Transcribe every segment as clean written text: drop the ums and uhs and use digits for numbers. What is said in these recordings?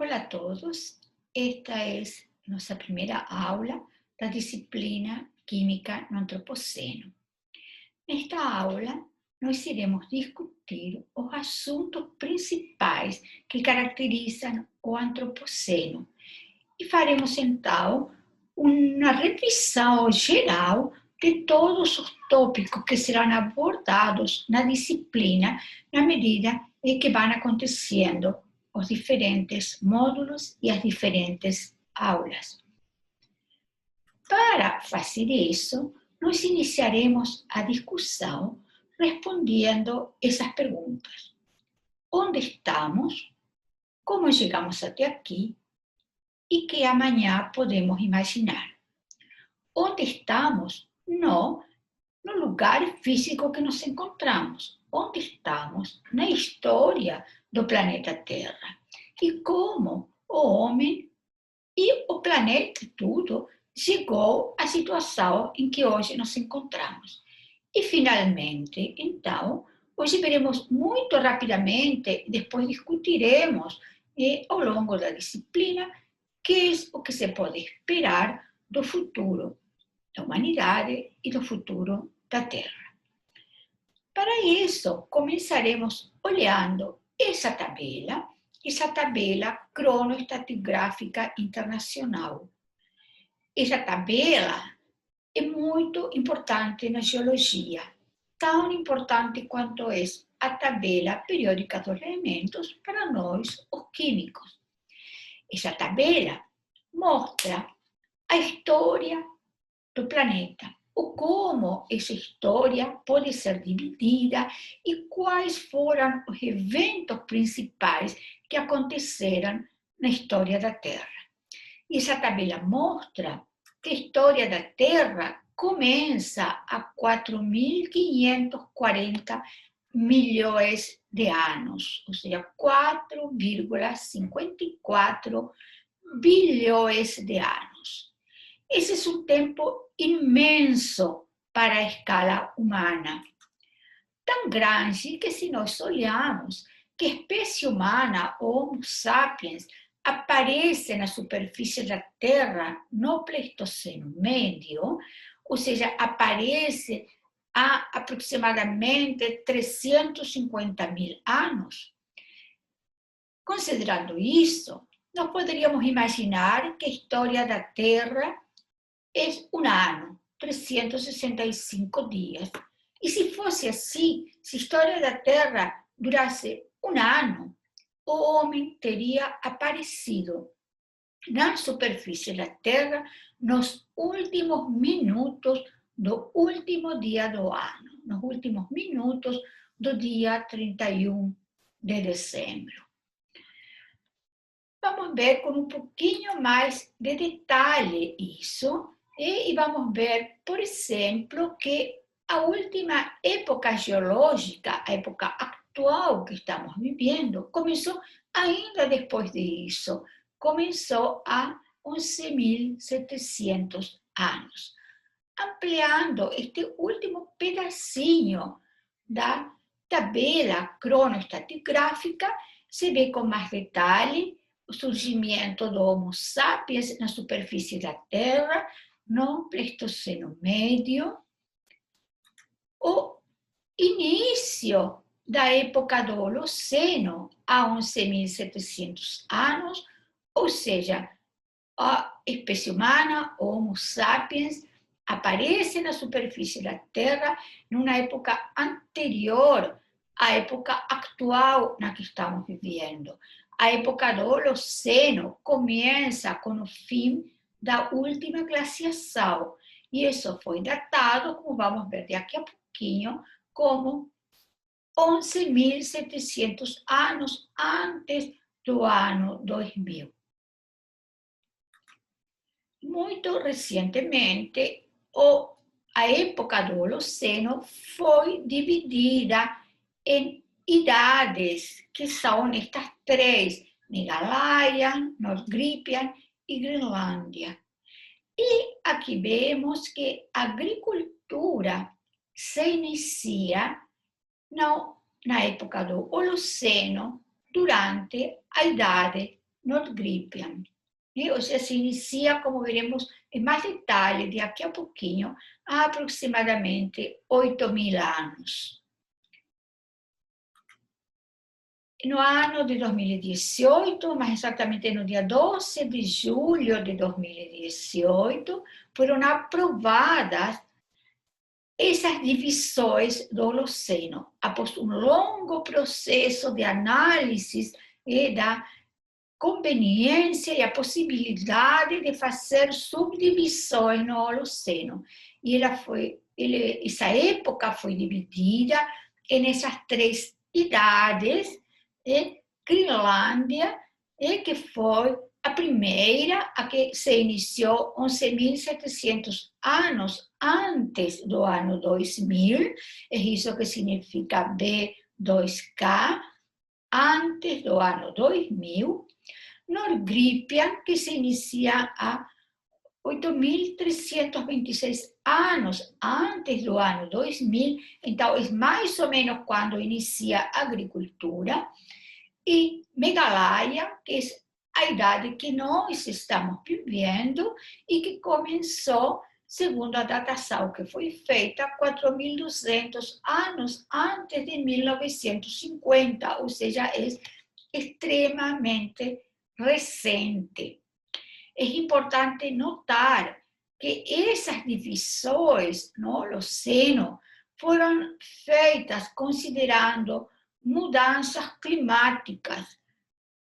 Hola a todos, esta es nuestra primera aula da disciplina Química no Antropoceno. Nesta aula, nós iremos discutir os assuntos principais que caracterizam o Antropoceno e faremos então uma revisão geral de todos os tópicos que serão abordados na disciplina na medida em que vão acontecendo os diferentes módulos e as diferentes aulas. Para fazer isso, nós iniciaremos a discussão respondendo essas perguntas. Onde estamos? Como chegamos até aqui? E que amanhã podemos imaginar? Onde estamos? No lugar físico que nos encontramos. Onde estamos? Na história do planeta Terra. E como o homem e o planeta tudo chegou à situação em que hoje nos encontramos. E, finalmente, então, hoje veremos muito rapidamente, depois discutiremos ao longo da disciplina, que é o que se pode esperar do futuro da humanidade e do futuro da Terra. Para isso, começaremos olhando essa tabela cronoestratigráfica internacional. Essa tabela é muito importante na geologia, tão importante quanto é a tabela periódica dos elementos para nós, os químicos. Essa tabela mostra a história do planeta, o como essa história pode ser dividida e quais foram os eventos principais que aconteceram na história da Terra. E essa tabela mostra que a história da Terra começa há 4.540 milhões de anos, ou seja, 4,54 bilhões de anos. Esse é um tempo imenso para a escala humana. Tão grande que, se nós olharmos que a espécie humana, o Homo sapiens, aparece na superfície da Terra no Pleistoceno médio, ou seja, aparece há aproximadamente 350.000 anos. Considerando isso, nós poderíamos imaginar que a história da Terra é um ano, 365 dias. E se fosse assim, se a história da Terra durasse um ano, o homem teria aparecido na superfície da Terra nos últimos minutos do último dia do ano, nos últimos minutos do dia 31 de dezembro. Vamos ver com um pouquinho mais de detalhe isso, e vamos ver, por exemplo, que a última época geológica, a época atual que estamos vivendo, começou ainda depois disso, começou há 11.700 anos. Ampliando este último pedacinho da tabela cronoestratigráfica, se vê com mais detalhe o surgimento do Homo sapiens na superfície da Terra, no Pleistoceno médio, o início da época do Holoceno, há 11.700 anos, ou seja, a espécie humana, o Homo sapiens, aparece na superfície da Terra numa época anterior à época atual na que estamos vivendo. A época do Holoceno começa com o fim da última glaciação. E isso foi datado, como vamos ver daqui a pouquinho, como 11.700 anos antes do ano 2000. Muito recentemente, a época do Holoceno foi dividida em idades, que são estas três: Megalaia, Nordgripian e Grinlândia. E aqui vemos que a agricultura se inicia na época do Holoceno, durante a idade Nordgripian. Ou seja, se inicia, como veremos em mais detalhe daqui a pouquinho, há aproximadamente 8.000 anos. No ano de 2018, mais exatamente no dia 12 de julho de 2018, foram aprovadas essas divisões do Holoceno, após um longo processo de análise da conveniência e a possibilidade de fazer subdivisões no Holoceno. E essa época foi dividida nessas 3 idades, Grinlândia, que foi a primeira, a que se iniciou 11.700 anos antes do ano 2000, é isso que significa B2K, antes do ano 2000, Nordgripian, que se inicia há 8.326 anos antes do ano 2000, então é mais ou menos quando inicia a agricultura, e Megalaia, que é a idade que nós estamos vivendo e que começou, segundo a datação que foi feita, 4.200 anos antes de 1950, ou seja, é extremamente recente. É importante notar que essas divisões no Holoceno foram feitas considerando mudanças climáticas.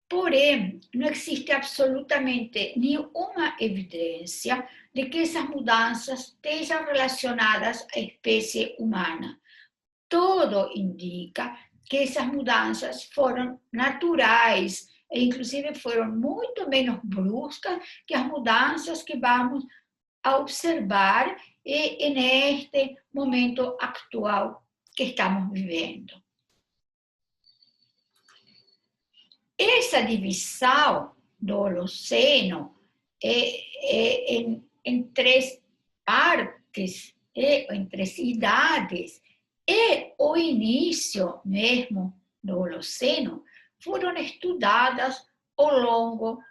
Porém, não existe absolutamente nenhuma evidência de que essas mudanças estejam relacionadas à espécie humana. Tudo indica que essas mudanças foram naturais e, inclusive, foram muito menos bruscas que as mudanças que vamos a observar neste momento atual que estamos vivendo. Essa divisão do Holoceno em 3 partes, em 3 idades, e o início mesmo do Holoceno foram estudadas ao longo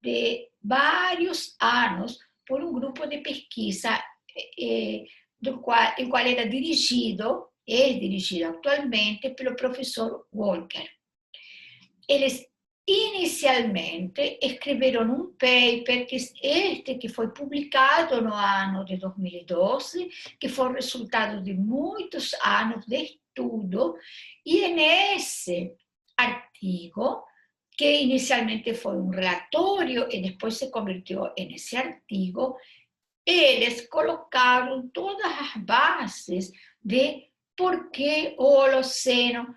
de vários anos por um grupo de pesquisa em qual era dirigido atualmente pelo professor Walker. Eles inicialmente escreveram um paper, que foi publicado no ano de 2012, que foi resultado de muitos anos de estudo, e nesse artigo, que inicialmente foi um relatório e depois se convertiu nesse artigo, eles colocaram todas as bases de por que o Holoceno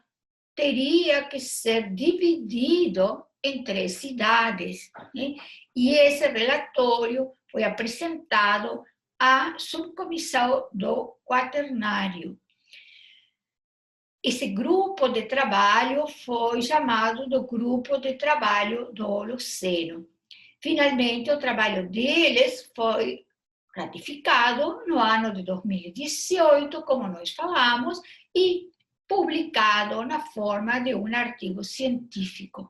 teria que ser dividido em 3 idades. Né? E esse relatório foi apresentado à subcomissão do Quaternário. Esse grupo de trabalho foi chamado do Grupo de Trabalho do Holoceno. Finalmente, o trabalho deles foi ratificado no ano de 2018, como nós falamos, e publicado na forma de um artigo científico.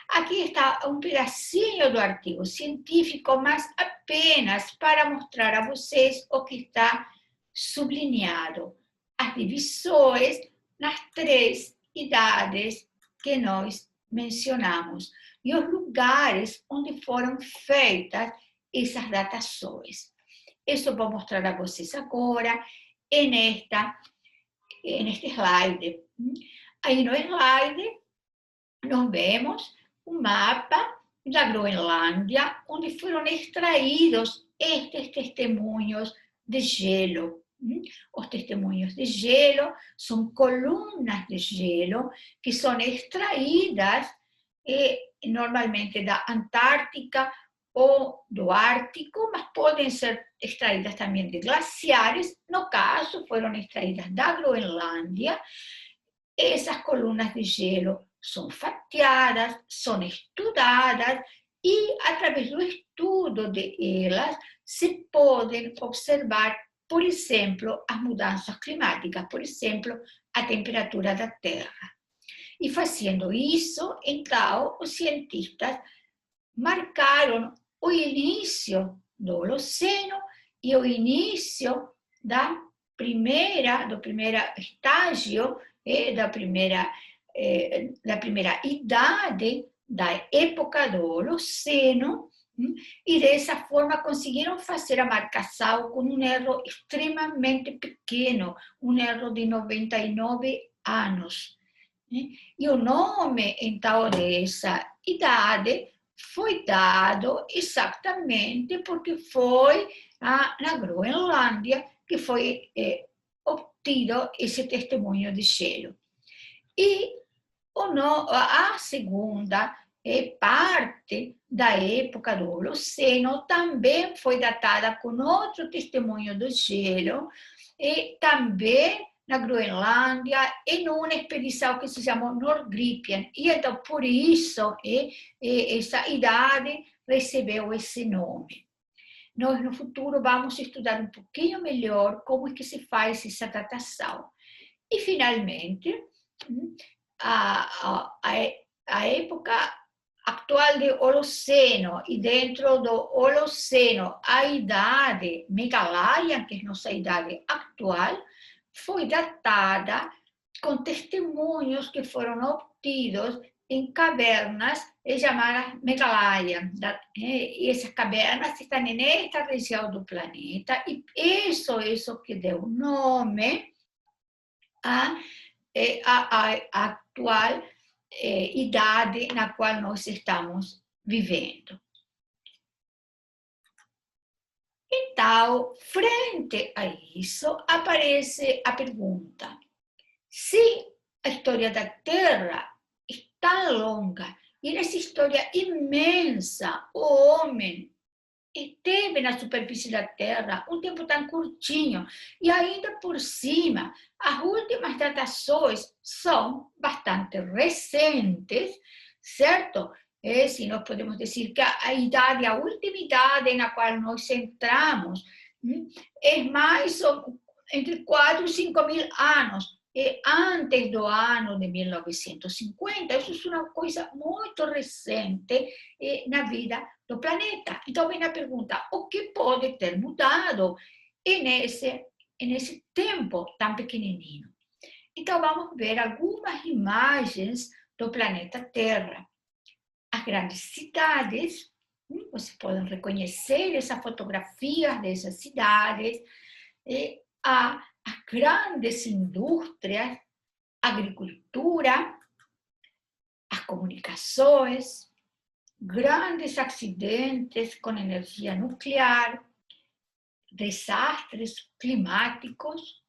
Aqui está um pedacinho do artigo científico, mas apenas para mostrar a vocês o que está sublinhado. As divisões nas 3 idades que nós mencionamos e os lugares onde foram feitas essas datações. Isso vou mostrar a vocês agora neste slide. Aí no slide nós vemos um mapa da Groenlândia, onde foram extraídos estes testemunhos de gelo. Os testemunhos de gelo são colunas de gelo que são extraídas normalmente da Antártica ou do Ártico, mas podem ser extraídas também de glaciares. No caso, foram extraídas da Groenlândia. Essas colunas de gelo são fatiadas, são estudadas e, através do estudo de elas, se podem observar, por exemplo, as mudanças climáticas, por exemplo, a temperatura da Terra. E fazendo isso, então, os cientistas marcaram o início do Holoceno e o início do primeiro estágio, da primeira idade da época do Holoceno, e dessa forma conseguiram fazer a marcação com um erro extremamente pequeno, um erro de 99 anos. E o nome, então, dessa idade foi dado exatamente porque foi na Groenlândia que foi obtido esse testemunho de gelo. E a segunda parte da época do Holoceno também foi datada com outro testemunho do gelo, e também na Groenlândia, em uma expedição que se chamou Nordgripien. E então, por isso, essa idade recebeu esse nome. Nós, no futuro, vamos estudar um pouquinho melhor como é que se faz essa datação. E, finalmente, a época atual de Holoceno, e dentro do Holoceno, a idade Megalaia, que é nossa idade atual, foi datada com testemunhos que foram obtidos em cavernas chamadas Megalaia. E essas cavernas estão nesta região do planeta, e isso é isso que deu nome à atual idade na qual nós estamos vivendo. Então, frente a isso, aparece a pergunta: se a história da Terra é tão longa, e nessa história imensa, o homem esteve na superfície da Terra um tempo tão curtinho, e ainda por cima, as últimas datações são bastante recentes, certo? Se nós podemos dizer que a última idade na qual nós entramos, é mais entre 4 e 5 mil anos, antes do ano de 1950. Isso é uma coisa muito recente na vida do planeta. Então, vem a pergunta: o que pode ter mudado nesse tempo tão pequenininho? Então, vamos ver algumas imagens do planeta Terra. As grandes cidades, vocês podem reconhecer essas fotografias dessas cidades, as grandes indústrias, agricultura, as comunicações, grandes acidentes com energia nuclear, desastres climáticos,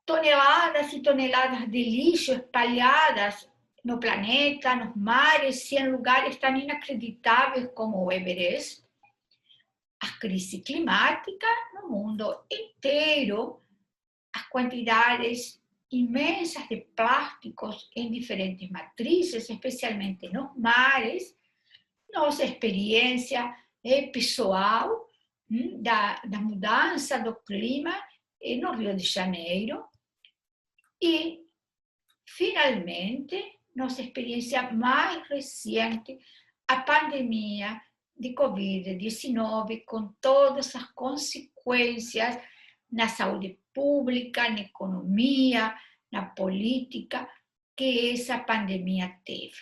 toneladas e toneladas de lixo espalhadas no planeta, nos mares e em lugares tão inacreditáveis como o Everest, a crise climática no mundo inteiro, as quantidades imensas de plásticos em diferentes matrizes, especialmente nos mares, nossa experiência pessoal da mudança do clima no Rio de Janeiro, e, finalmente, nossa experiência mais recente, a pandemia de Covid-19, com todas as consequências na saúde pública, na economia, na política que essa pandemia teve.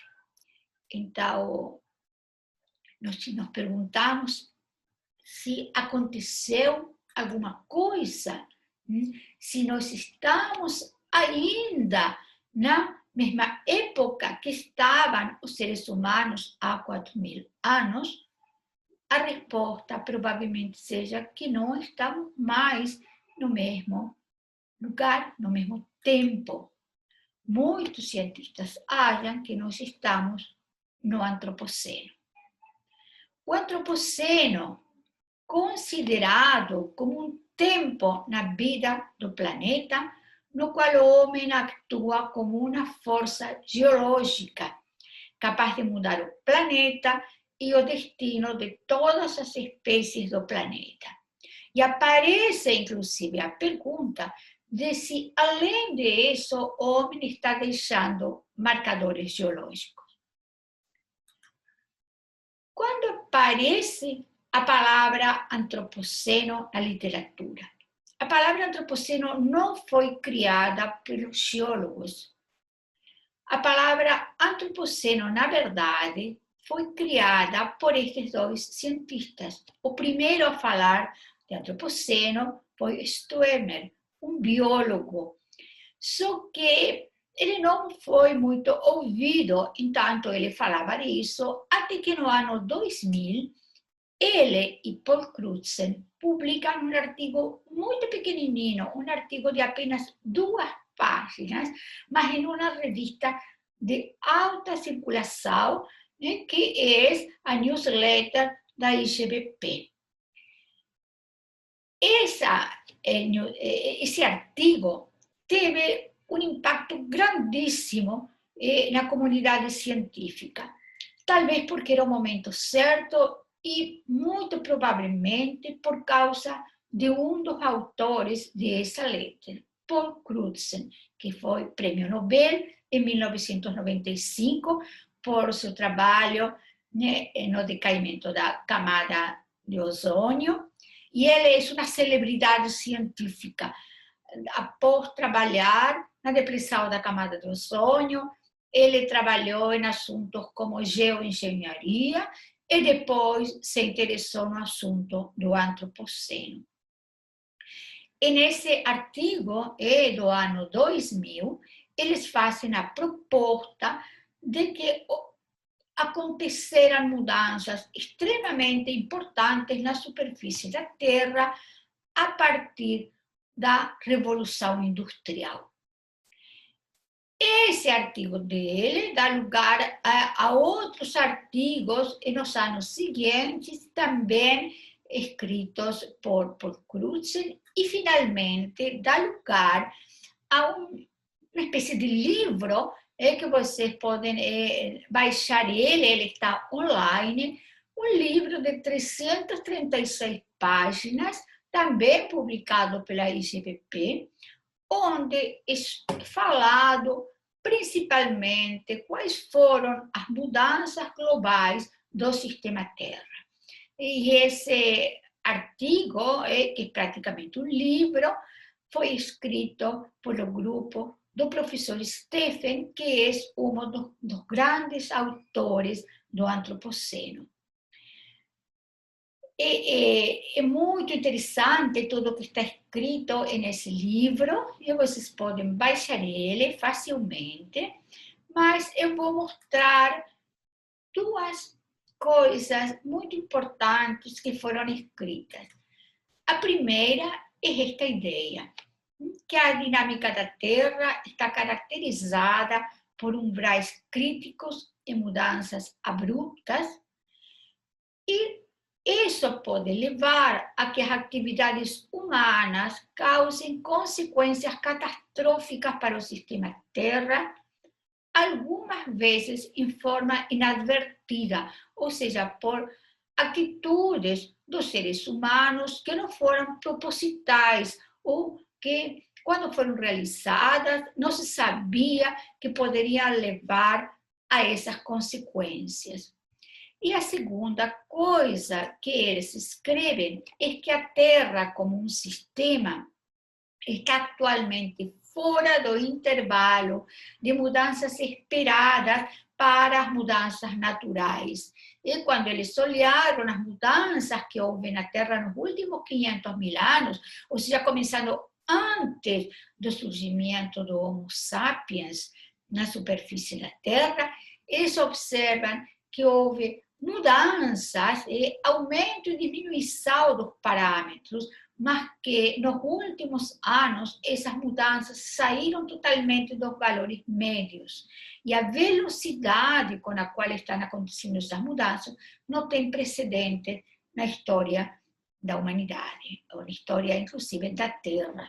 Então, nós nos perguntamos se aconteceu alguma coisa, se nós estamos ainda na mesma época que estavam os seres humanos há 4.000 anos. A resposta provavelmente seja que não estamos mais no mesmo lugar, no mesmo tempo. Muitos cientistas acham que nós estamos no Antropoceno. O Antropoceno, considerado como um tempo na vida do planeta, no qual o homem atua como uma força geológica, capaz de mudar o planeta e o destino de todas as espécies do planeta. E aparece, inclusive, a pergunta de se, além disso, o homem está deixando marcadores geológicos. aparece a palavra antropoceno na literatura. A palavra antropoceno não foi criada pelos geólogos. A palavra antropoceno, na verdade, foi criada por estes dois cientistas. O primeiro a falar de antropoceno foi Stroemer, um biólogo. Só que ele não foi muito ouvido, enquanto ele falava disso, até que no ano 2000, ele e Paul Crutzen publicam um artigo muito pequenininho, um artigo de apenas 2 páginas, mas em uma revista de alta circulação, né, que é a newsletter da IGBP. Esse artigo teve um impacto grandíssimo na comunidade científica, talvez porque era o momento certo e, muito provavelmente, por causa de um dos autores dessa letra, Paul Crutzen, que foi prêmio Nobel em 1995 por seu trabalho, né, no decaimento da camada de ozônio, e ele é uma celebridade científica. Após trabalhar na depressão da camada de ozônio, ele trabalhou em assuntos como geoengenharia e depois se interessou no assunto do antropoceno. E nesse artigo do ano 2000, eles fazem a proposta de que aconteceram mudanças extremamente importantes na superfície da Terra a partir da Revolução Industrial. Esse artigo dele dá lugar a outros artigos nos anos seguintes, também escritos por Crutzen, e finalmente dá lugar a uma espécie de livro que vocês podem baixar ele está online, um livro de 336 páginas, também publicado pela IGBP, onde é falado principalmente quais foram as mudanças globais do sistema Terra. E esse artigo, que é praticamente um livro, foi escrito pelo grupo do professor Stephen, que é um dos grandes autores do antropoceno. É muito interessante tudo que está escrito nesse livro, e vocês podem baixar ele facilmente, mas eu vou mostrar 2 coisas muito importantes que foram escritas. A primeira é esta ideia, que a dinâmica da Terra está caracterizada por umbrais críticos e mudanças abruptas, e isso pode levar a que as atividades humanas causem consequências catastróficas para o sistema Terra, algumas vezes em forma inadvertida, ou seja, por atitudes dos seres humanos que não foram propositais ou que, quando foram realizadas, não se sabia que poderiam levar a essas consequências. E a segunda coisa que eles escrevem é que a Terra, como um sistema, está atualmente fora do intervalo de mudanças esperadas para as mudanças naturais. E quando eles olharam as mudanças que houve na Terra nos últimos 500 mil anos, ou seja, começando antes do surgimento do Homo sapiens na superfície da Terra, eles observam que houve mudanças e aumento e diminuição dos parâmetros, mas que nos últimos anos essas mudanças saíram totalmente dos valores médios. E a velocidade com a qual estão acontecendo essas mudanças não tem precedente na história da humanidade, ou na história, inclusive, da Terra.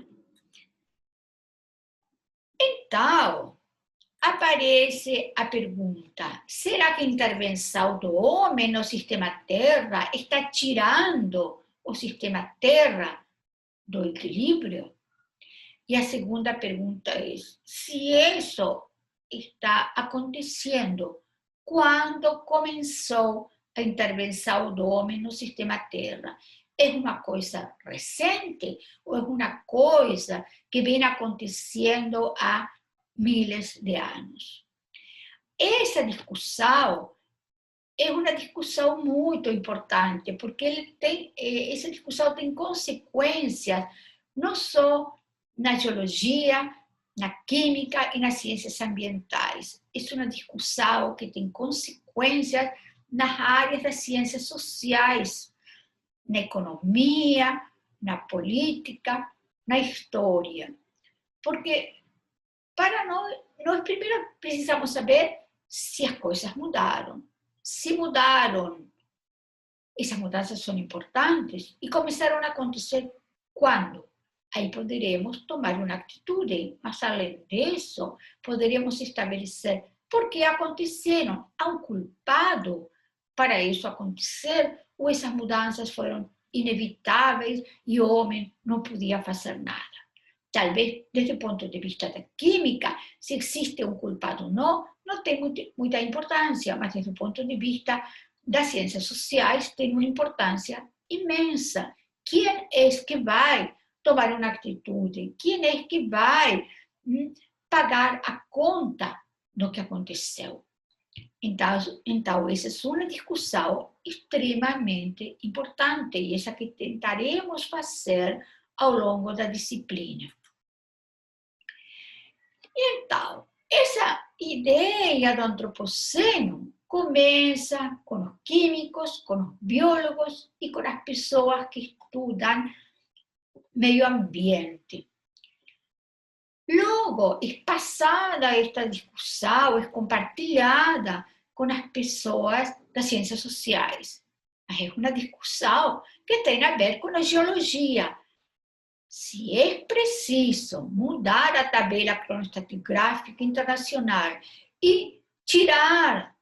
Então, aparece a pergunta: será que a intervenção do homem no sistema Terra está tirando o sistema Terra do equilíbrio? E a segunda pergunta é: se isso está acontecendo, quando começou a intervenção do homem no sistema Terra? É uma coisa recente ou é uma coisa que vem acontecendo há miles de anos? Essa discussão é uma discussão muito importante, porque essa discussão tem consequências não só na geologia, na química e nas ciências ambientais. É uma discussão que tem consequências nas áreas das ciências sociais, na economia, na política, na história. Porque para nós primeiro precisamos saber se as coisas mudaram. Se mudaram, essas mudanças são importantes e começaram a acontecer quando? Aí poderemos tomar uma atitude, mas além disso, poderíamos estabelecer por que aconteceram. Há um culpado para isso acontecer ou essas mudanças foram inevitáveis e o homem não podia fazer nada? Talvez, desde o ponto de vista da química, se existe um culpado ou não tem muita importância, mas desde o ponto de vista das ciências sociais tem uma importância imensa. Quem é que vai tomar uma atitude? Quem é que vai pagar a conta do que aconteceu? Então, essa é uma discussão extremamente importante e essa que tentaremos fazer ao longo da disciplina. Então, essa ideia do antropoceno começa com os químicos, com os biólogos e com as pessoas que estudam meio ambiente. Logo, é passada esta discussão, é compartilhada com as pessoas das ciências sociais. Mas é uma discussão que tem a ver com a geologia. Se é preciso mudar a tabela cronoestratigráfica internacional e tirar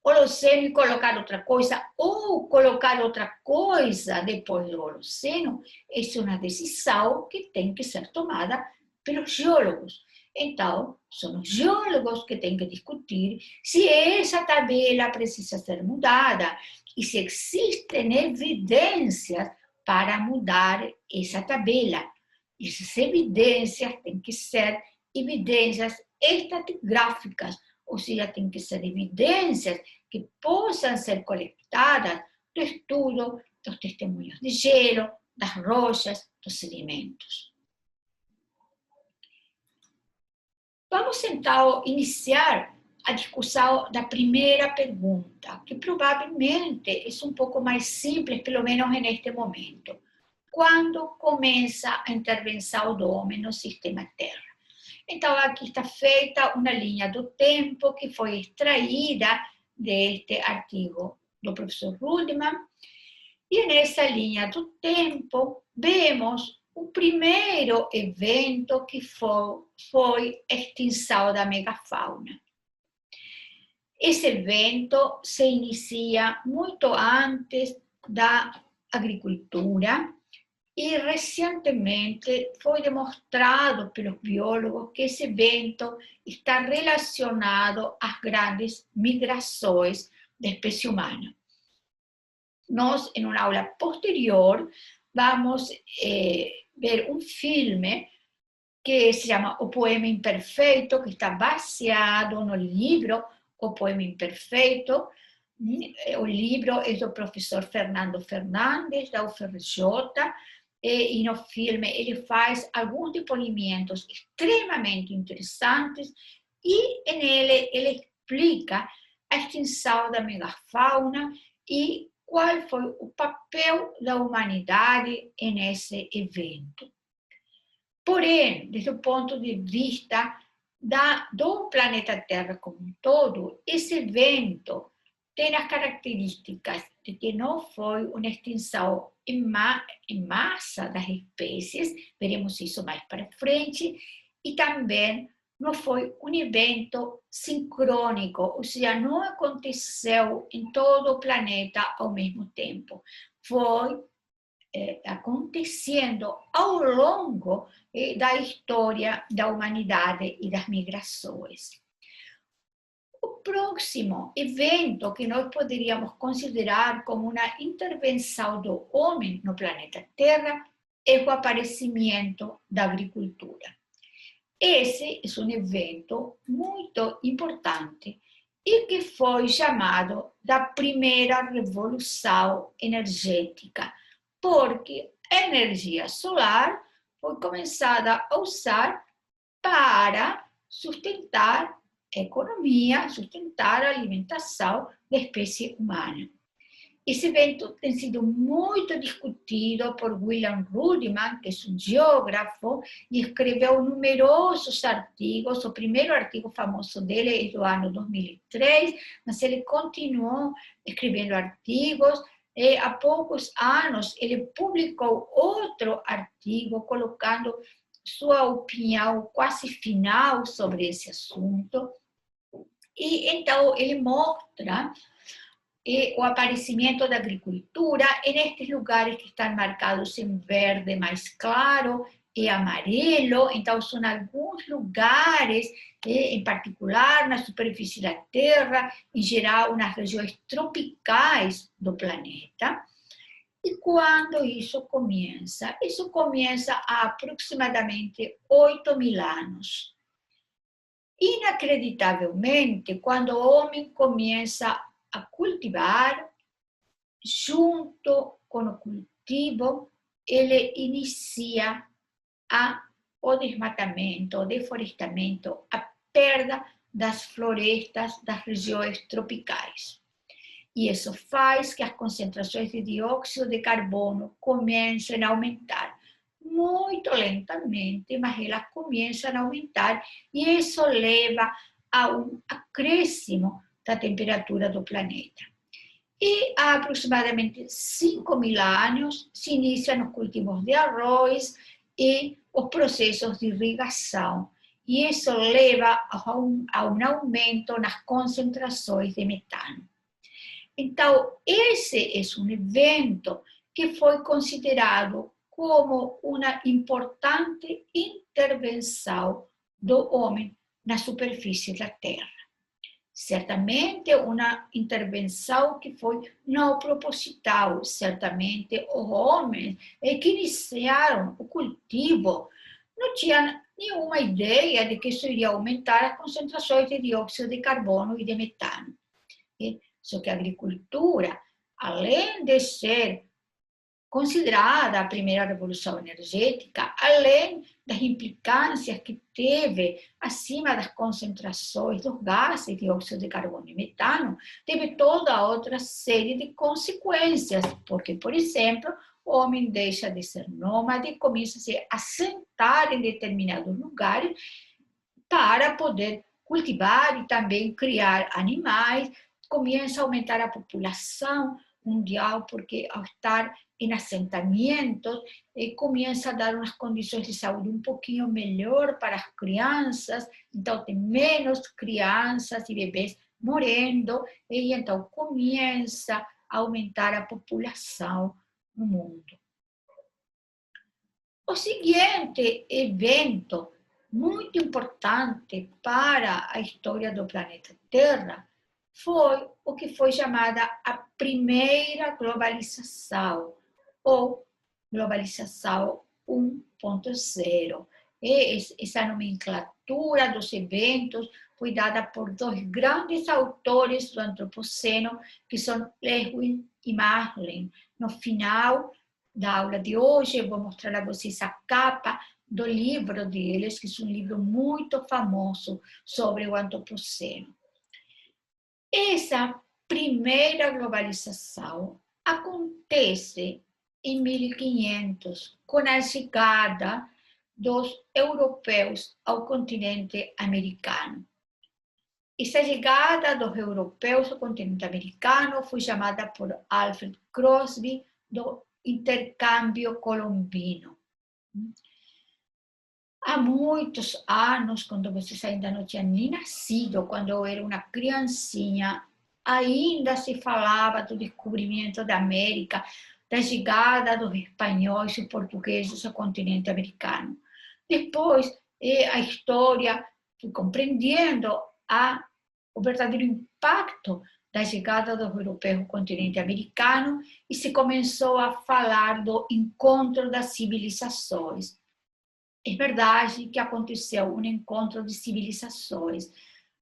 o Holoceno e colocar outra coisa, ou colocar outra coisa depois do Holoceno, essa é uma decisão que tem que ser tomada pelos geólogos. Então, são os geólogos que têm que discutir se essa tabela precisa ser mudada e se existem evidências para mudar essa tabela. Essas evidências têm que ser evidências estratigráficas, ou seja, têm que ser evidências que possam ser coletadas do estudo dos testemunhos de gelo, das rochas, dos sedimentos. Vamos então iniciar a discussão da primeira pergunta, que provavelmente é um pouco mais simples, pelo menos neste momento. Quando começa a intervenção do homem no sistema Terra? Então, aqui está feita uma linha do tempo que foi extraída deste artigo do professor Rudman. E nessa linha do tempo, vemos o primeiro evento que foi a extinção da megafauna. Esse evento se inicia muito antes da agricultura e recentemente foi demonstrado pelos biólogos que esse evento está relacionado às grandes migrações da espécie humana. Nós, em uma aula posterior, vamos ver um filme que se chama O Poema Imperfeito, que está baseado no livro O Poema Imperfeito. O livro é do professor Fernando Fernandes, da UFRJ, e no filme ele faz alguns depoimentos extremamente interessantes e nele ele explica a extinção da megafauna e qual foi o papel da humanidade nesse evento. Porém, desde o ponto de vista do planeta Terra como um todo, esse evento tem as características de que não foi uma extinção em massa das espécies, veremos isso mais para frente, e também não foi um evento sincrônico, ou seja, não aconteceu em todo o planeta ao mesmo tempo. Foi acontecendo ao longo da história da humanidade e das migrações. O próximo evento que nós poderíamos considerar como uma intervenção do homem no planeta Terra é o aparecimento da agricultura. Esse é um evento muito importante e que foi chamado da primeira revolução energética, porque a energia solar foi começada a usar para sustentar a economia, sustentar a alimentação da espécie humana. Esse evento tem sido muito discutido por William Ruddiman, que é um geógrafo, e escreveu numerosos artigos. O primeiro artigo famoso dele é do ano 2003, mas ele continuou escrevendo artigos. E há poucos anos, ele publicou outro artigo colocando sua opinião quase final sobre esse assunto. E então ele mostra o aparecimento da agricultura nestes lugares que estão marcados em verde mais claro e amarelo. Então, são alguns lugares, em particular na superfície da Terra, em geral nas regiões tropicais do planeta. E quando isso começa? Isso começa há aproximadamente 8.000 anos. Inacreditavelmente, quando o homem começa a cultivar, junto com o cultivo, ele inicia o desmatamento, o deflorestamento, a perda das florestas das regiões tropicais. E isso faz que as concentrações de dióxido de carbono comecem a aumentar. Muito lentamente, mas elas começam a aumentar, e isso leva a um acréscimo da temperatura do planeta. E há aproximadamente 5.000 anos se iniciam os cultivos de arroz e os processos de irrigação. E isso leva a um aumento nas concentrações de metano. Então, esse é um evento que foi considerado como uma importante intervenção do homem na superfície da Terra. Certamente uma intervenção que foi não proposital, certamente os homens que iniciaram o cultivo não tinham nenhuma ideia de que isso iria aumentar as concentrações de dióxido de carbono e de metano. Só que a agricultura, além de ser considerada a primeira revolução energética, além das implicâncias que teve acima das concentrações dos gases, dióxido de carbono e metano, teve toda outra série de consequências, porque, por exemplo, o homem deixa de ser nômade e começa a se assentar em determinados lugares para poder cultivar e também criar animais. Começa a aumentar a população mundial, porque ao estar em assentamentos, começa a dar umas condições de saúde um pouquinho melhor para as crianças, então tem menos crianças e bebês morrendo, e então começa a aumentar a população no mundo. O seguinte evento, muito importante para a história do planeta Terra, foi o que foi chamada a primeira globalização, ou globalização 1.0. Essa nomenclatura dos eventos foi dada por dois grandes autores do antropoceno, que são Lewin e Maslin. No final da aula de hoje, eu vou mostrar a vocês a capa do livro deles, que é um livro muito famoso sobre o antropoceno. Essa primeira globalização acontece em 1500, com a chegada dos europeus ao continente americano. Essa chegada dos europeus ao continente americano foi chamada por Alfred Crosby do intercâmbio colombino. Há muitos anos, quando vocês ainda não tinham nem nascido, quando eu era uma criancinha, ainda se falava do descobrimento da América, da chegada dos espanhóis e portugueses ao continente americano. Depois, a história foi compreendendo o verdadeiro impacto da chegada dos europeus ao continente americano e se começou a falar do encontro das civilizações. É verdade que aconteceu um encontro de civilizações,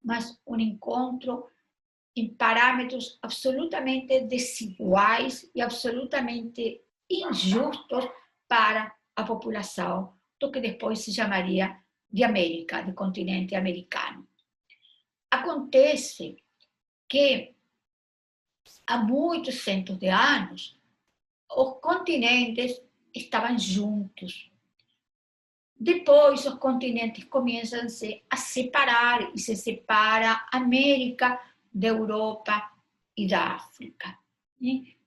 mas um encontro em parâmetros absolutamente desiguais e absolutamente injustos para a população do que depois se chamaria de América, do continente americano. Acontece que há muitos centos de anos os continentes estavam juntos. Depois, os continentes começam a separar, e se separa a América da Europa e da África.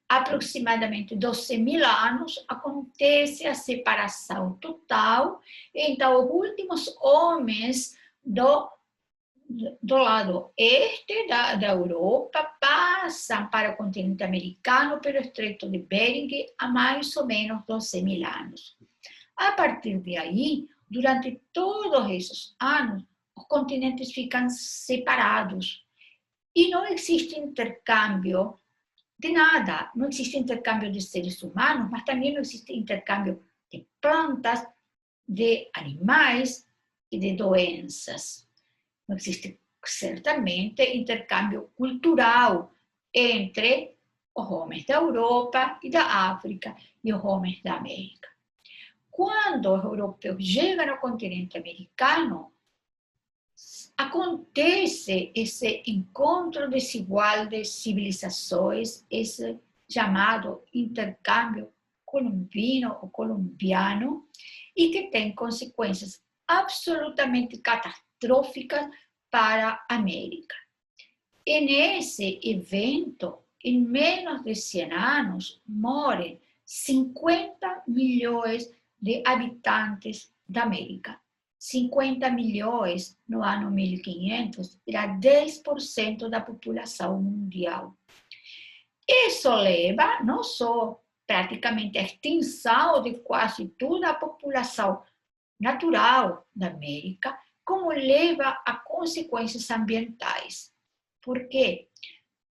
Aproximadamente 12.000 anos acontece a separação total, então os últimos homens do lado este da Europa passam para o continente americano pelo Estreito de Bering há mais ou menos 12.000 anos. A partir de aí, durante todos esses anos, os continentes ficam separados. E não existe intercâmbio de nada. Não existe intercâmbio de seres humanos, mas também não existe intercâmbio de plantas, de animais e de doenças. Não existe, certamente, intercâmbio cultural entre os homens da Europa e da África e os homens da América. Quando os europeus chegam ao continente americano, acontece esse encontro desigual de civilizações, esse chamado intercâmbio colombino ou colombiano, e que tem consequências absolutamente catastróficas para a América. E nesse evento, em menos de 100 anos, morrem 50 milhões de habitantes da América. 50 milhões no ano 1500 era 10% da população mundial. Isso leva não só praticamente à extinção de quase toda a população natural da América, como leva a consequências ambientais. Por quê?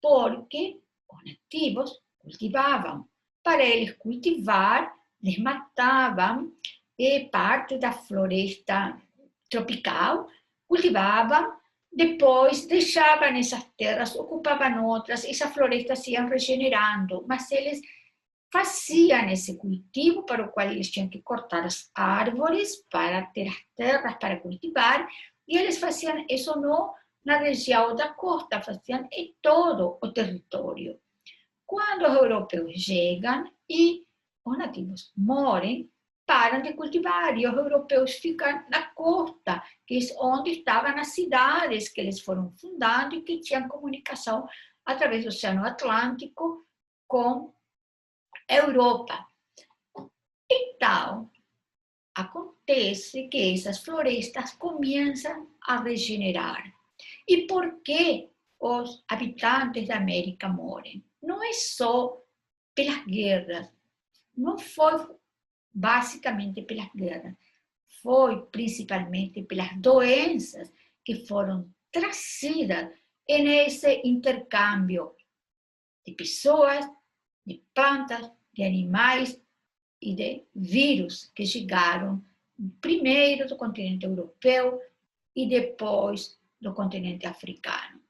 Porque os nativos cultivavam. Para eles cultivar, eles matavam parte da floresta tropical, cultivavam, depois deixavam essas terras, ocupavam outras, essas florestas iam regenerando, mas eles faziam esse cultivo para o qual eles tinham que cortar as árvores para ter as terras para cultivar, e eles faziam isso não na região da costa, faziam em todo o território. Quando os europeus chegam e os nativos morrem, param de cultivar, e os europeus ficam na costa, que é onde estavam as cidades que eles foram fundando e que tinham comunicação através do Oceano Atlântico com a Europa. Então, acontece que essas florestas começam a regenerar. E por que os habitantes da América morrem? Não é só pelas guerras, não foi basicamente pelas guerras, foi principalmente pelas doenças que foram trazidas nesse intercâmbio de pessoas, de plantas, de animais e de vírus que chegaram primeiro do continente europeu e depois do continente africano.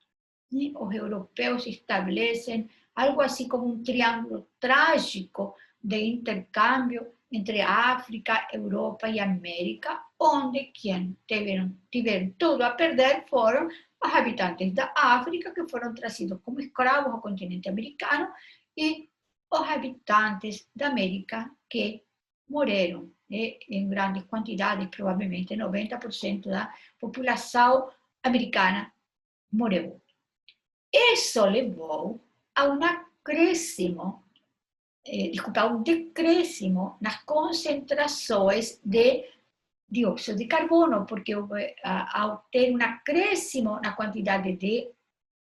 Os europeus estabelecem algo assim como um triângulo trágico de intercâmbio entre África, Europa e América, onde quem tiveram tudo a perder foram os habitantes da África, que foram trazidos como escravos ao continente americano, e os habitantes da América, que morreram em grandes quantidades, provavelmente 90% da população americana morreu. Isso levou a um acréscimo, um decréscimo nas concentrações de dióxido de carbono, porque ao ter um acréscimo na quantidade de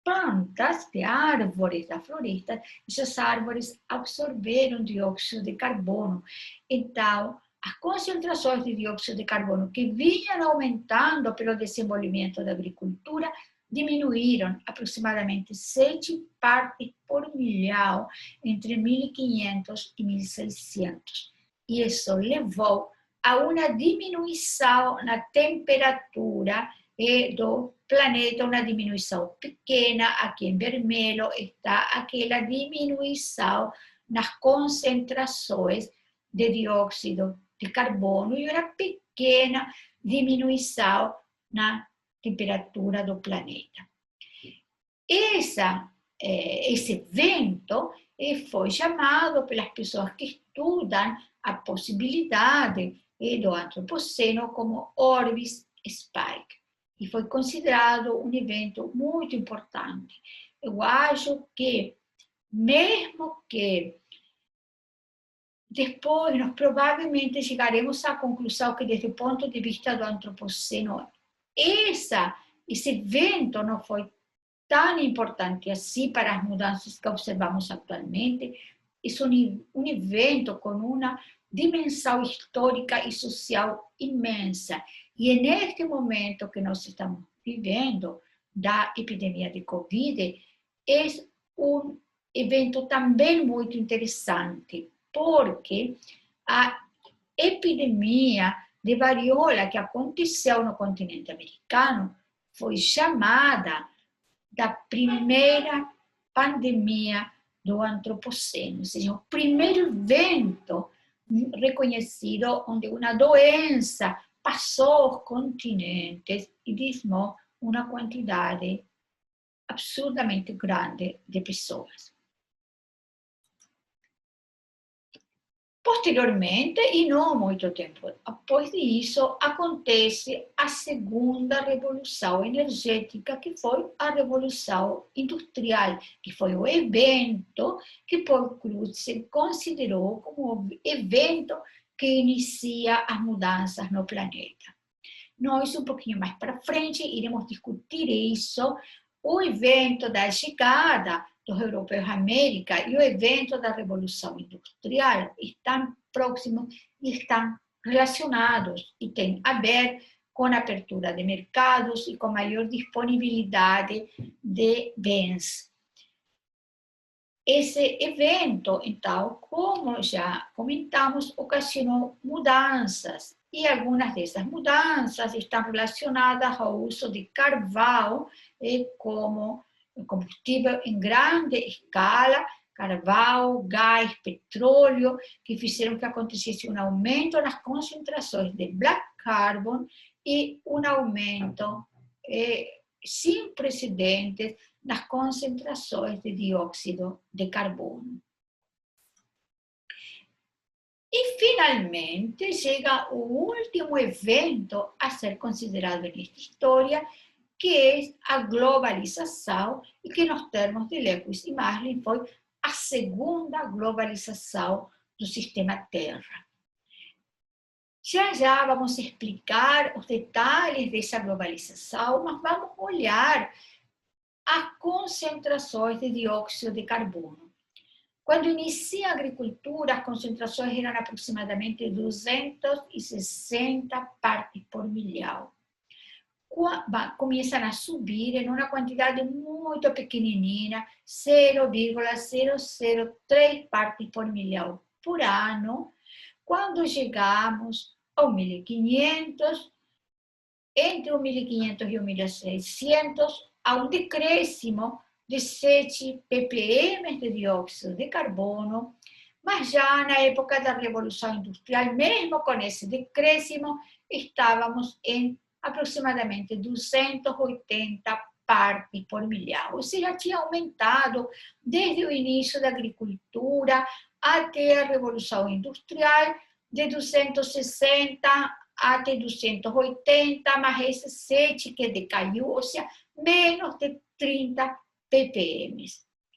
plantas, de árvores da floresta, essas árvores absorveram dióxido de carbono. Então, as concentrações de dióxido de carbono que vinham aumentando pelo desenvolvimento da agricultura diminuíram aproximadamente 7 partes por milhão entre 1500 e 1600. E isso levou a uma diminuição na temperatura do planeta, uma diminuição pequena. Aqui em vermelho está aquela diminuição nas concentrações de dióxido de carbono e uma pequena diminuição na temperatura do planeta. Esse evento foi chamado pelas pessoas que estudam a possibilidade do antropoceno como Orbis Spike. E foi considerado um evento muito importante. Eu acho que, mesmo que depois nós provavelmente chegaremos à conclusão que, desde o ponto de vista do antropoceno, esse evento não foi tão importante assim para as mudanças que observamos atualmente. É um evento com uma dimensão histórica e social imensa. E é neste momento que nós estamos vivendo da epidemia de Covid, é um evento também muito interessante, porque a epidemia de varíola que aconteceu no continente americano foi chamada da primeira pandemia do antropoceno, ou seja, o primeiro evento reconhecido onde uma doença passou os continentes e dizimou uma quantidade absurdamente grande de pessoas. Posteriormente, e não muito tempo após isso, acontece a segunda revolução energética, que foi a Revolução Industrial, que foi o evento que Paul Crutzen considerou como o evento que inicia as mudanças no planeta. Nós, um pouquinho mais para frente, iremos discutir isso, o evento da chegada dos europeus à América e o evento da Revolução Industrial estão próximos e estão relacionados e têm a ver com a abertura de mercados e com maior disponibilidade de bens. Esse evento, então, como já comentamos, ocasionou mudanças, e algumas dessas mudanças estão relacionadas ao uso de carvão como combustível em grande escala, carvão, gás, petróleo, que fizeram que acontecesse um aumento nas concentrações de black carbon e um aumento sem precedentes nas concentrações de dióxido de carbono. E, finalmente, chega o último evento a ser considerado nesta história, que é a globalização, e que, nos termos de Lewis e Maslin, foi a segunda globalização do sistema Terra. Já vamos explicar os detalhes dessa globalização, mas vamos olhar as concentrações de dióxido de carbono. Quando inicia a agricultura, as concentrações eram aproximadamente 260 partes por milhão. Começam a subir em uma quantidade muito pequenininha, 0,003 partes por milhão por ano, quando chegamos ao 1500, entre o 1500 e o 1600, há um decréscimo de 7 ppm de dióxido de carbono, mas já na época da Revolução Industrial, mesmo com esse decréscimo, estávamos em aproximadamente 280 partes por milhão. Ou seja, tinha aumentado desde o início da agricultura até a Revolução Industrial, de 260 até 280, mas esse 7 que decaiu, ou seja, menos de 30 ppm.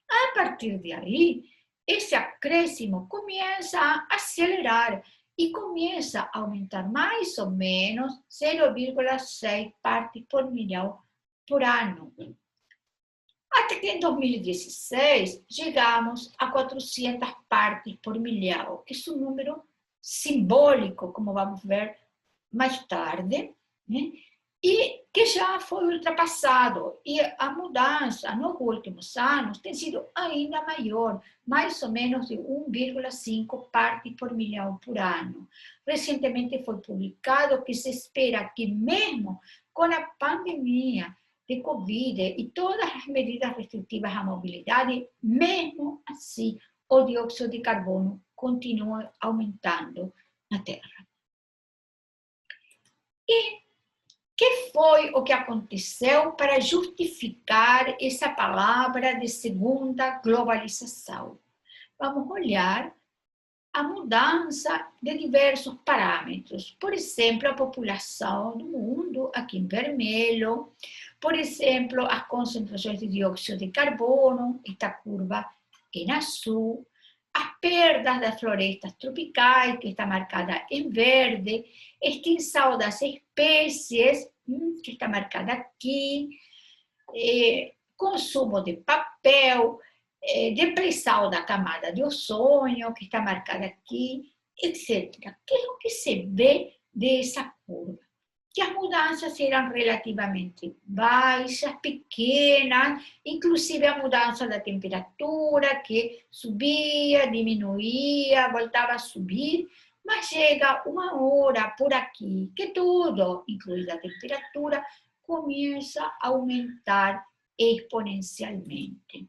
A partir de aí, esse acréscimo começa a acelerar e começa a aumentar mais ou menos 0,6 partes por milhão por ano. Até que em 2016 chegamos a 400 partes por milhão, que é um número simbólico, como vamos ver mais tarde, né? e que já foi ultrapassado. E a mudança nos últimos anos tem sido ainda maior, mais ou menos de 1,5 partes por milhão por ano. Recentemente foi publicado que se espera que mesmo com a pandemia de Covid e todas as medidas restritivas à mobilidade, mesmo assim, o dióxido de carbono continua aumentando na Terra. E que foi o que aconteceu para justificar essa palavra de segunda globalização? Vamos olhar a mudança de diversos parâmetros. Por exemplo, a população do mundo, aqui em vermelho. Por exemplo, as concentrações de dióxido de carbono, esta curva em azul. As perdas das florestas tropicais, que está marcada em verde, extinção das espécies, que está marcada aqui, consumo de papel, depressão da camada de ozônio, que está marcada aqui, etc. Que é o que se vê dessa curva? Que as mudanças eram relativamente baixas, pequenas, inclusive a mudança da temperatura, que subia, diminuía, voltava a subir, mas chega uma hora por aqui que tudo, incluindo a temperatura, começa a aumentar exponencialmente.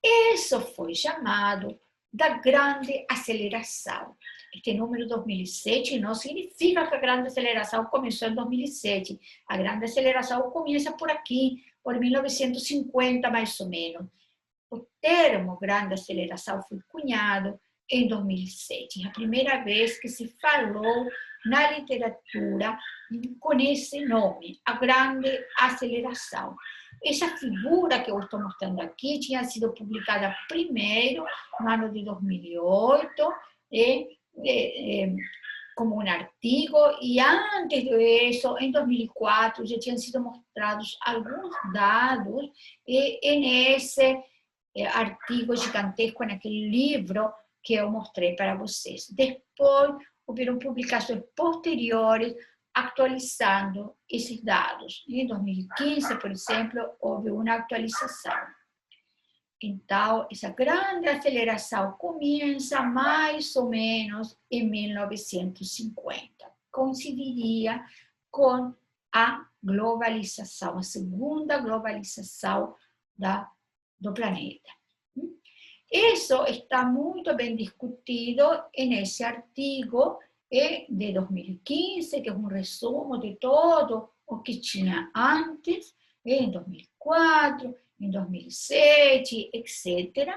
Isso foi chamado da grande aceleração. Este número 2007 não significa que a grande aceleração começou em 2007. A grande aceleração começa por aqui, por 1950, mais ou menos. O termo grande aceleração foi cunhado em 2007. A primeira vez que se falou na literatura com esse nome, a grande aceleração. Essa figura que eu estou mostrando aqui tinha sido publicada primeiro no ano de 2008, como um artigo, e antes disso, em 2004, já tinham sido mostrados alguns dados, e nesse artigo gigantesco, naquele livro que eu mostrei para vocês. Depois, houveram publicações posteriores atualizando esses dados. Em 2015, por exemplo, houve uma atualização. Então, essa grande aceleração começa mais ou menos em 1950. Coincidiria com a globalização, a segunda globalização do planeta. Isso está muito bem discutido nesse artigo de 2015, que é um resumo de todo o que tinha antes, em 2004, em 2007, etc.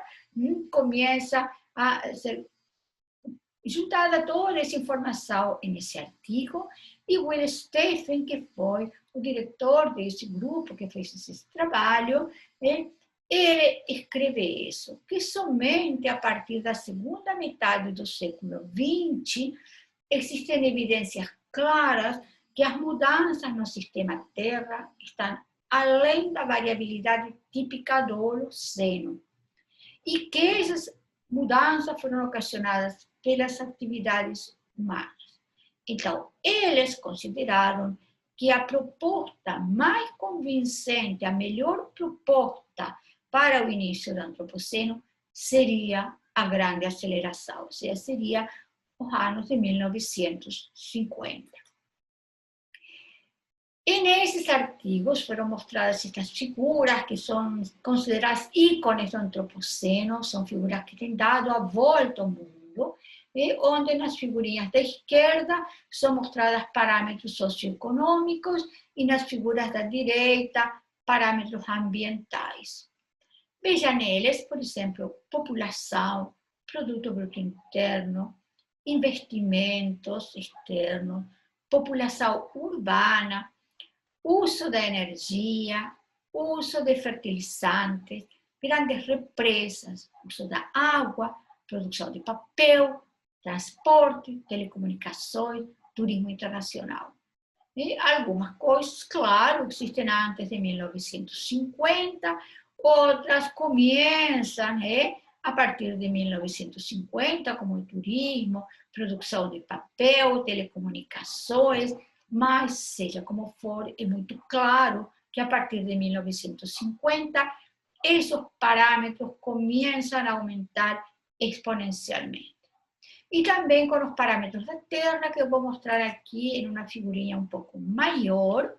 Começa a ser juntada toda essa informação nesse artigo, e Will Steffen, que foi o diretor desse grupo que fez esse trabalho, ele escreve isso, que somente a partir da segunda metade do século XX existem evidências claras que as mudanças no sistema Terra estão além da variabilidade típica do Holoceno, e que essas mudanças foram ocasionadas pelas atividades humanas. Então, eles consideraram que a proposta mais convincente, a melhor proposta para o início do Antropoceno seria a grande aceleração, ou seja, seria os anos de 1950. E nesses artigos foram mostradas estas figuras que são consideradas ícones do Antropoceno, são figuras que têm dado a volta ao mundo, onde nas figurinhas da esquerda são mostradas parâmetros socioeconômicos e nas figuras da direita parâmetros ambientais. Veja neles, por exemplo, população, produto bruto interno, investimentos externos, população urbana, uso da energia, uso de fertilizantes, grandes represas, uso da água, produção de papel, transporte, telecomunicações, turismo internacional. E algumas coisas, claro, existem antes de 1950, outras começam a partir de 1950, como o turismo, produção de papel, telecomunicações, mas seja como for, é muito claro que a partir de 1950, esos parámetros comienzan a aumentar exponencialmente. Y también con los parámetros de Terra, que eu vou mostrar aqui em uma figurinha um pouco maior,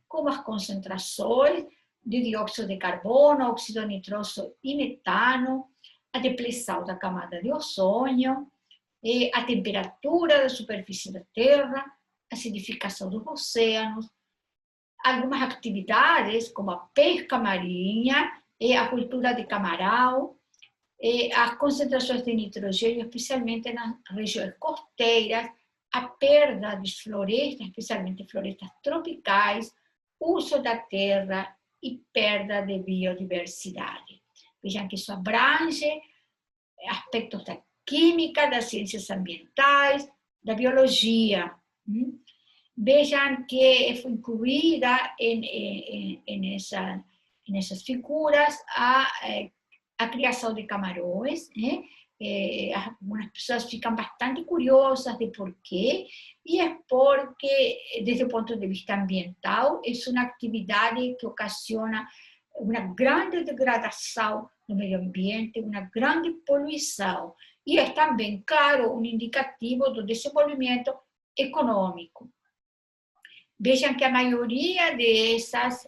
como as concentrações de dióxido de carbono, óxido nitroso e metano, a depressão da camada de ozônio, a temperatura da superfície da Terra, a acidificação dos oceanos, algumas atividades como a pesca marinha, a cultura de camarão, as concentrações de nitrogênio, especialmente nas regiões costeiras, a perda de florestas, especialmente florestas tropicais, uso da terra e perda de biodiversidade. Vejam que isso abrange aspectos da química, das ciências ambientais, da biologia. Vejam que foi incluída nessas figuras a criação de camarões, né? Algumas pessoas ficam bastante curiosas de por quê, e é porque, desde o ponto de vista ambiental, é uma atividade que ocasiona uma grande degradação do meio ambiente, uma grande poluição, e é também, claro, um indicativo do desenvolvimento econômico. Vejam que a maioria desses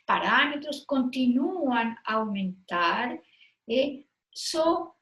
parâmetros continuam a aumentar, e só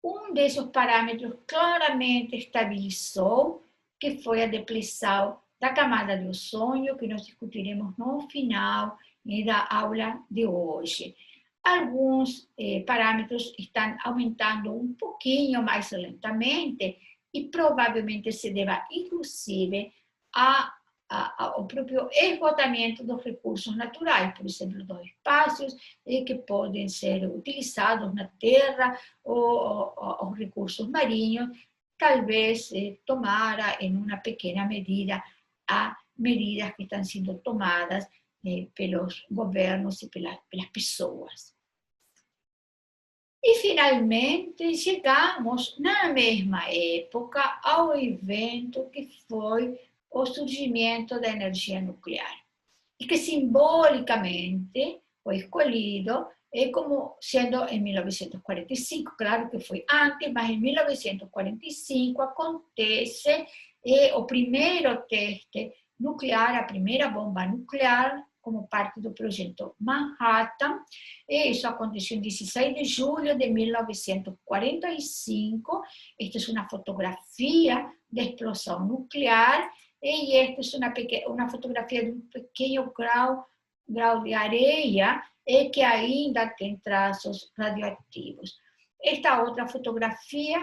um desses parâmetros claramente estabilizou, que foi a depressão da camada de ozônio, que nós discutiremos no final da aula de hoje. Alguns parâmetros estão aumentando um pouquinho mais lentamente, e provavelmente se deva, inclusive, ao próprio esgotamento dos recursos naturais, por exemplo, dos espaços que podem ser utilizados na terra, ou os recursos marinhos, talvez tomara em uma pequena medida a medidas que estão sendo tomadas pelos governos e pelas pessoas. E, finalmente, chegamos, na mesma época, ao evento que foi o surgimento da energia nuclear, e que simbolicamente foi escolhido como sendo em 1945, claro que foi antes, mas em 1945 acontece o primeiro teste nuclear, a primeira bomba nuclear, como parte do projeto Manhattan, e isso aconteceu em 16 de julho de 1945. Esta é uma fotografia da explosão nuclear, e esta é uma fotografia de um pequeno grau de areia que ainda tem traços radioativos. Esta outra fotografia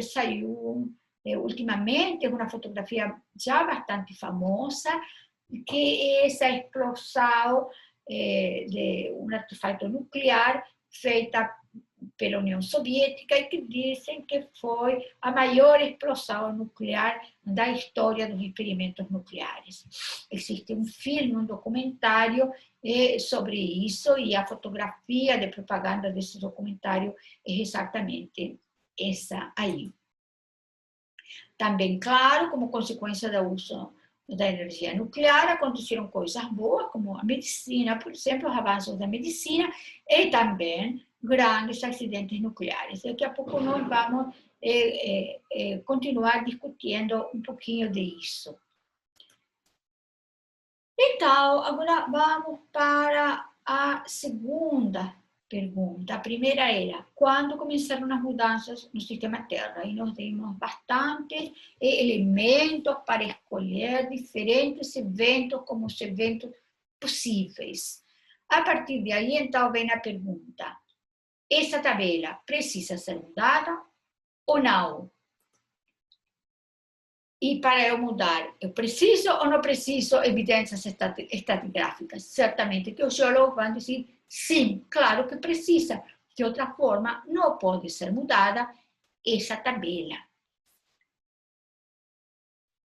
saiu ultimamente, é uma fotografia já bastante famosa, que é essa explosão de um artefato nuclear feita pela União Soviética, e que dizem que foi a maior explosão nuclear da história dos experimentos nucleares. Existe um filme, um documentário sobre isso, e a fotografia de propaganda desse documentário é exatamente essa aí. Também, claro, como consequência do uso da energia nuclear, aconteceram coisas boas, como a medicina, por exemplo, os avanços da medicina, e também grandes acidentes nucleares. Daqui a pouco nós vamos continuar discutindo um pouquinho disso. Então, agora vamos para a segunda pergunta. A primeira era, quando começaram as mudanças no sistema Terra? E nós temos bastantes elementos para escolher diferentes eventos como os eventos possíveis. A partir de aí, então, vem a pergunta: essa tabela precisa ser mudada ou não? E para eu mudar, eu preciso ou não preciso evidências estratigráficas? Certamente que os geólogos vão dizer sim, claro que precisa. De outra forma, não pode ser mudada essa tabela.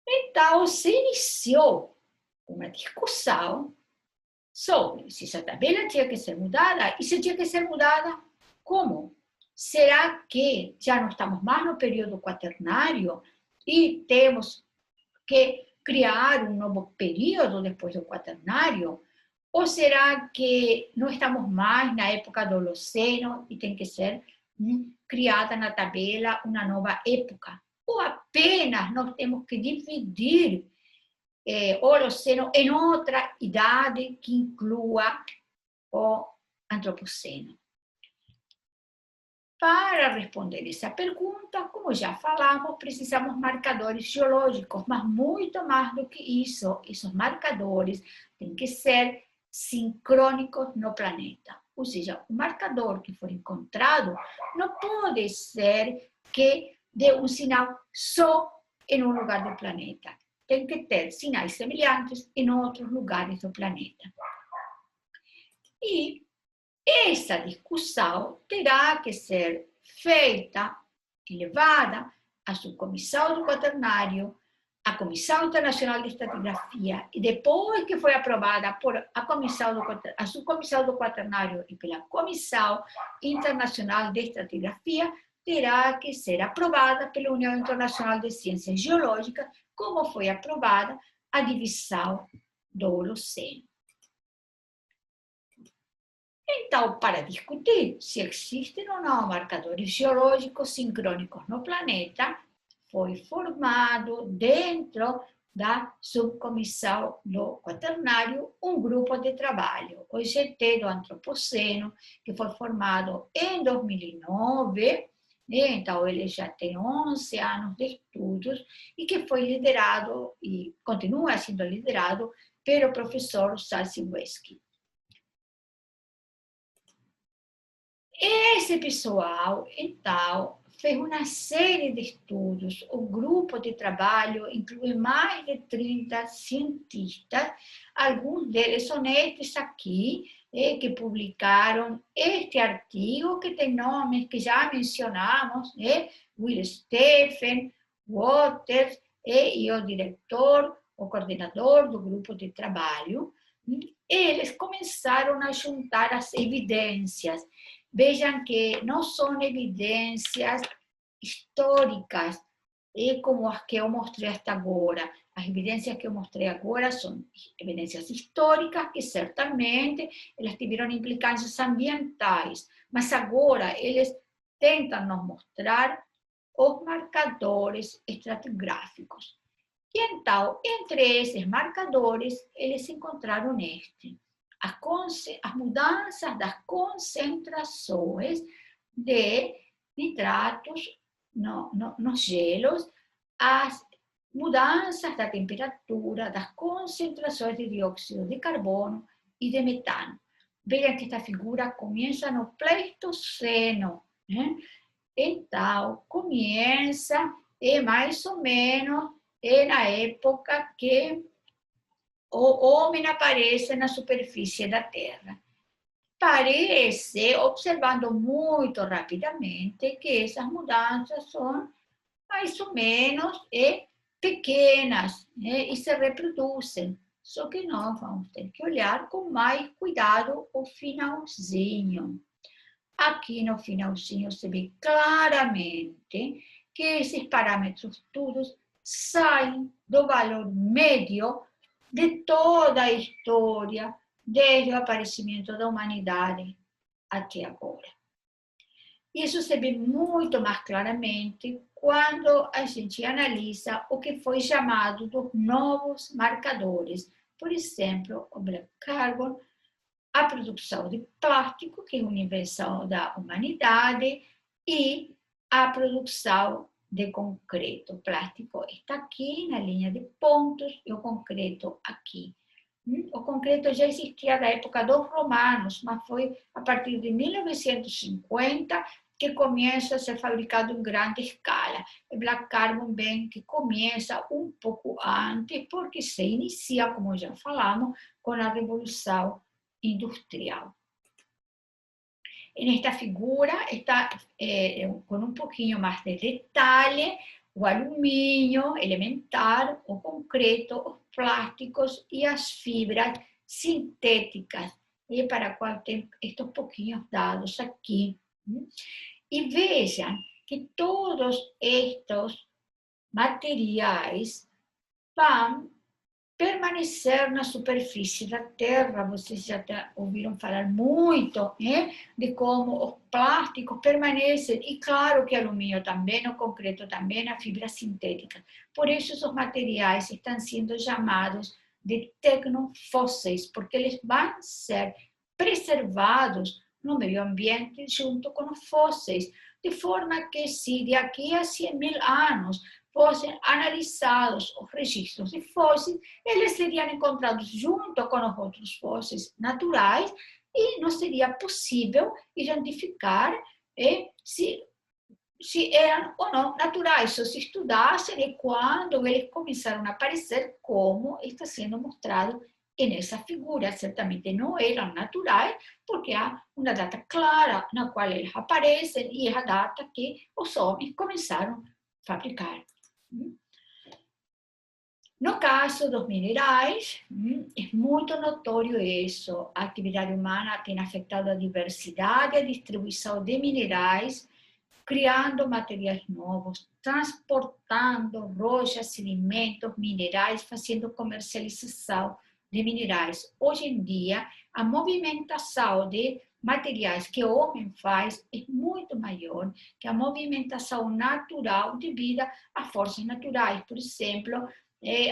Então, se iniciou uma discussão sobre se essa tabela tinha que ser mudada, e se tinha que ser mudada, como? Será que já não estamos mais no período quaternário e temos que criar un nuevo periodo después del Cuaternário? ¿O será que no estamos más en la época del Holoceno y tiene que ser criada na tabela una nueva época? ¿O apenas nos tenemos que dividir o Holoceno en otra idade que inclua o Antropoceno? Para responder essa pergunta, como já falamos, precisamos marcadores geológicos, mas muito mais do que isso. Esses marcadores têm que ser sincrônicos no planeta. Ou seja, o marcador que for encontrado não pode ser que dê um sinal só em um lugar do planeta. Tem que ter sinais semelhantes em outros lugares do planeta. E essa discussão terá que ser feita e levada à subcomissão do Quaternário, à Comissão Internacional de Estratigrafia, e depois que foi aprovada por a subcomissão do Quaternário e pela Comissão Internacional de Estratigrafia, terá que ser aprovada pela União Internacional de Ciências Geológicas, como foi aprovada a divisão do Holoceno. Então, para discutir se existem ou não marcadores geológicos sincrônicos no planeta, foi formado, dentro da subcomissão do Quaternário, um grupo de trabalho, o GT do Antropoceno, que foi formado em 2009, então ele já tem 11 anos de estudos, e que foi liderado, e continua sendo liderado, pelo professor Sarsy-Wesky. Esse pessoal, então, fez uma série de estudos. O grupo de trabalho inclui mais de 30 cientistas, alguns deles são estes aqui, que publicaram este artigo, que tem nomes que já mencionamos, Will Stephen, Waters, e o diretor, o coordenador do grupo de trabalho. Eles começaram a juntar as evidências. Vejam que não são evidências históricas, como as que eu mostrei até agora. As evidências que eu mostrei agora são evidências históricas, que certamente elas tiveram implicâncias ambientais, mas agora eles tentam nos mostrar os marcadores estratigráficos. E então, entre esses marcadores, eles encontraram este. As mudanças das concentrações de nitratos nos gelos, as mudanças da temperatura, das concentrações de dióxido de carbono e de metano. Vejam que esta figura começa no Pleistoceno, né? Então, começa mais ou menos na época que o homem aparece na superfície da Terra. Parece, observando muito rapidamente, que essas mudanças são mais ou menos pequenas, e se reproduzem. Só que nós vamos ter que olhar com mais cuidado o finalzinho. Aqui no finalzinho se vê claramente que esses parâmetros todos saem do valor médio de toda a história, desde o aparecimento da humanidade até agora. Isso se vê muito mais claramente quando a gente analisa o que foi chamado dos novos marcadores. Por exemplo, o black carbon, a produção de plástico, que é uma invenção da humanidade, e a produção de concreto. O plástico está aqui na linha de pontos e o concreto aqui. O concreto já existia da época dos romanos, mas foi a partir de 1950 que começa a ser fabricado em grande escala. O black carbon vem que começa um pouco antes, porque se inicia, como já falamos, com a Revolução Industrial. Nesta figura está com um pouquinho mais de detalhe o alumínio elementar, o concreto, os plásticos e as fibras sintéticas, para a qual tem estes pouquinhos dados aqui. E vejam que todos estes materiais vão permanecer na superfície da Terra. Vocês já ouviram falar muito, né, de como os plásticos permanecem, e claro que alumínio também, o concreto também, a fibra sintética. Por isso, os materiais estão sendo chamados de tecnofósseis, porque eles vão ser preservados no meio ambiente junto com os fósseis, de forma que se daqui a 100.000 anos fossem analisados os registros de fósseis, eles seriam encontrados junto com os outros fósseis naturais e não seria possível identificar se eram ou não naturais. Só se estudassem quando eles começaram a aparecer, como está sendo mostrado nessa figura. Certamente não eram naturais, porque há uma data clara na qual eles aparecem, e é a data que os homens começaram a fabricar. No caso dos minerais, é muito notório isso. A atividade humana tem afetado a diversidade e a distribuição de minerais, criando materiais novos, transportando rochas, sedimentos, minerais, fazendo comercialização de minerais. Hoje em dia, a movimentação de materiais que o homem faz é muito maior que a movimentação natural devido a forças naturais. Por exemplo,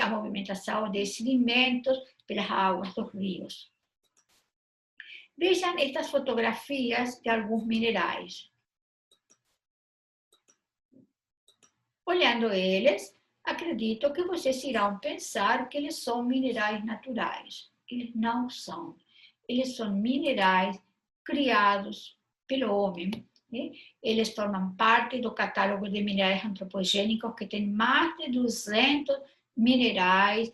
a movimentação de sedimentos pelas águas dos rios. Vejam estas fotografias de alguns minerais. Olhando eles, acredito que vocês irão pensar que eles são minerais naturais. Eles não são. Eles são minerais criados pelo homem. Né? Eles formam parte do catálogo de minerais antropogênicos, que tem mais de 200 minerais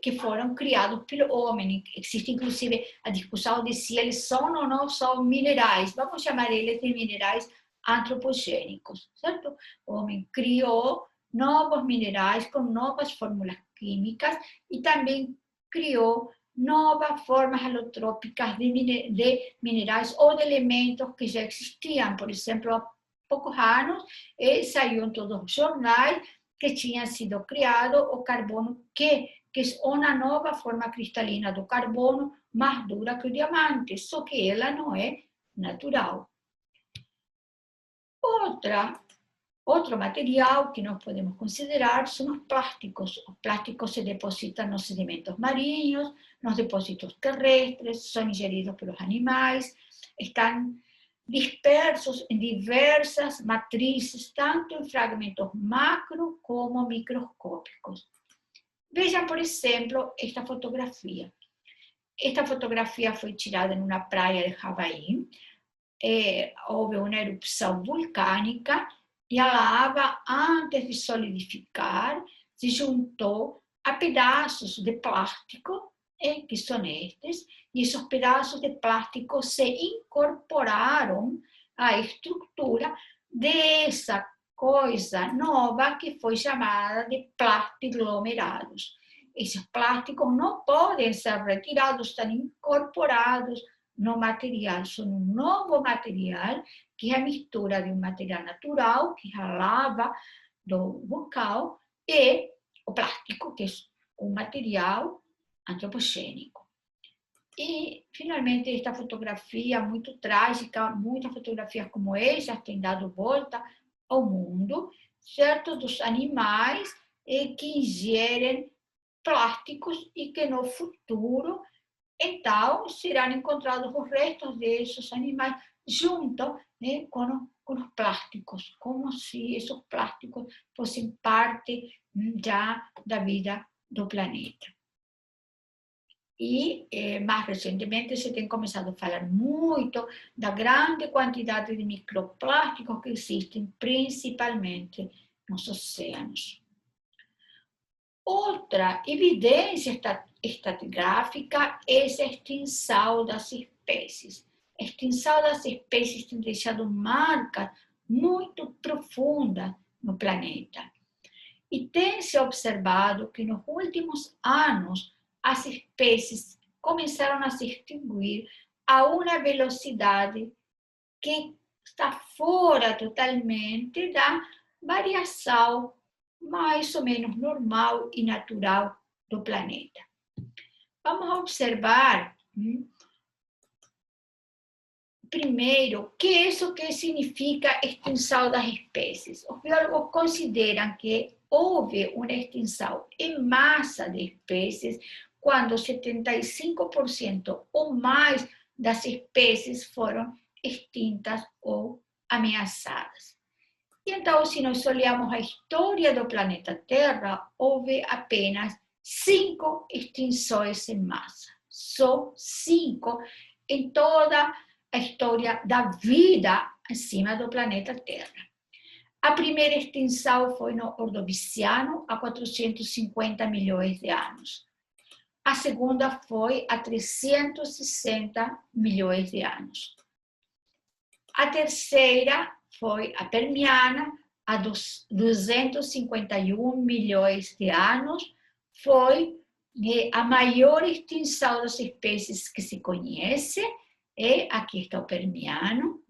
que foram criados pelo homem. Existe, inclusive, a discussão de se eles são ou não são minerais. Vamos chamar eles de minerais antropogênicos, certo? O homem criou novos minerais com novas fórmulas químicas e também criou novas formas alotrópicas de minerais ou de elementos que já existiam. Por exemplo, há poucos anos saiu em todos os jornais que tinha sido criado o carbono, que é uma nova forma cristalina do carbono, mais dura que o diamante, só que ela não é natural. Outro material que nós podemos considerar são os plásticos. Os plásticos se depositam nos sedimentos marinhos, nos depósitos terrestres, são ingeridos pelos animais, estão dispersos em diversas matrizes, tanto em fragmentos macro como microscópicos. Vejam, por exemplo, esta fotografia. Esta fotografia foi tirada em uma praia de Havaí. Houve uma erupção vulcânica e a lava, antes de solidificar, se juntou a pedaços de plástico, que são estes, e esses pedaços de plástico se incorporaram à estrutura dessa coisa nova que foi chamada de plastiglomerados. Esses plásticos não podem ser retirados, estão incorporados no material, são um novo material, que é a mistura de um material natural, que é a lava do vulcão, e o plástico, que é um material antropogênico. E, finalmente, esta fotografia muito trágica, muitas fotografias como essa têm dado volta ao mundo, certo? Dos animais que ingerem plásticos e que no futuro, então, serão encontrados os restos desses animais junto, né, com os plásticos, como se esses plásticos fossem parte já da vida do planeta. E, mais recentemente, se tem começado a falar muito da grande quantidade de microplásticos que existem, principalmente nos oceanos. Outra evidência estratigráfica é a extinção das espécies. A extinção das espécies tem deixado marcas muito profundas no planeta. E tem-se observado que nos últimos anos as espécies começaram a se extinguir a uma velocidade que está fora totalmente da variação mais ou menos normal e natural do planeta. Vamos observar, primeiro, o que significa extinção das espécies. Os biólogos consideram que houve uma extinção em massa de espécies quando 75% ou mais das espécies foram extintas ou ameaçadas. E então, se nós olhamos a história do planeta Terra, houve apenas 5 extinções em massa. Só 5 em toda a história da vida acima do planeta Terra. A primeira extinção foi no Ordoviciano, há 450 milhões de anos. A segunda foi há 360 milhões de anos. A terceira foi a Permiana, há 251 milhões de anos. Foi a maior extinção das espécies que se conhece. Aqui está o Permiano.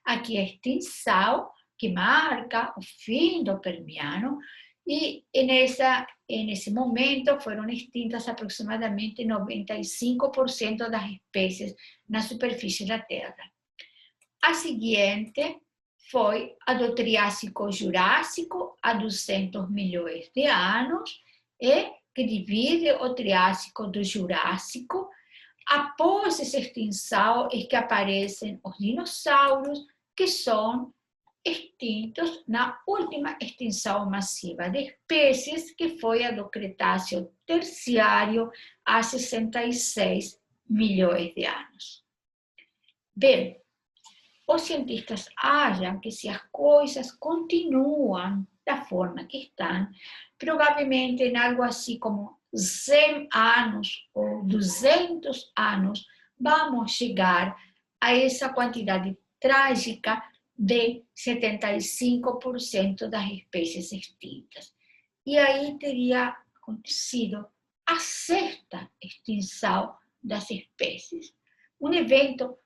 Aqui a extinção que marca o fim do Permiano. E nesse momento foram extintas aproximadamente 95% das espécies na superfície da Terra. A seguinte foi a do Triássico-Jurássico, há 200 milhões de anos, que divide o Triássico do Jurássico. Após essa extinção é que aparecem os dinossauros, que são extintos na última extinção massiva de espécies, que foi a do Cretáceo Terciário, há 66 milhões de anos. Bem, os cientistas acham que se as coisas continuam da forma que estão, provavelmente em algo assim como 100 anos ou 200 anos, vamos chegar a essa quantidade trágica de 75% das espécies extintas. E aí teria acontecido a 6ª extinção das espécies. Um evento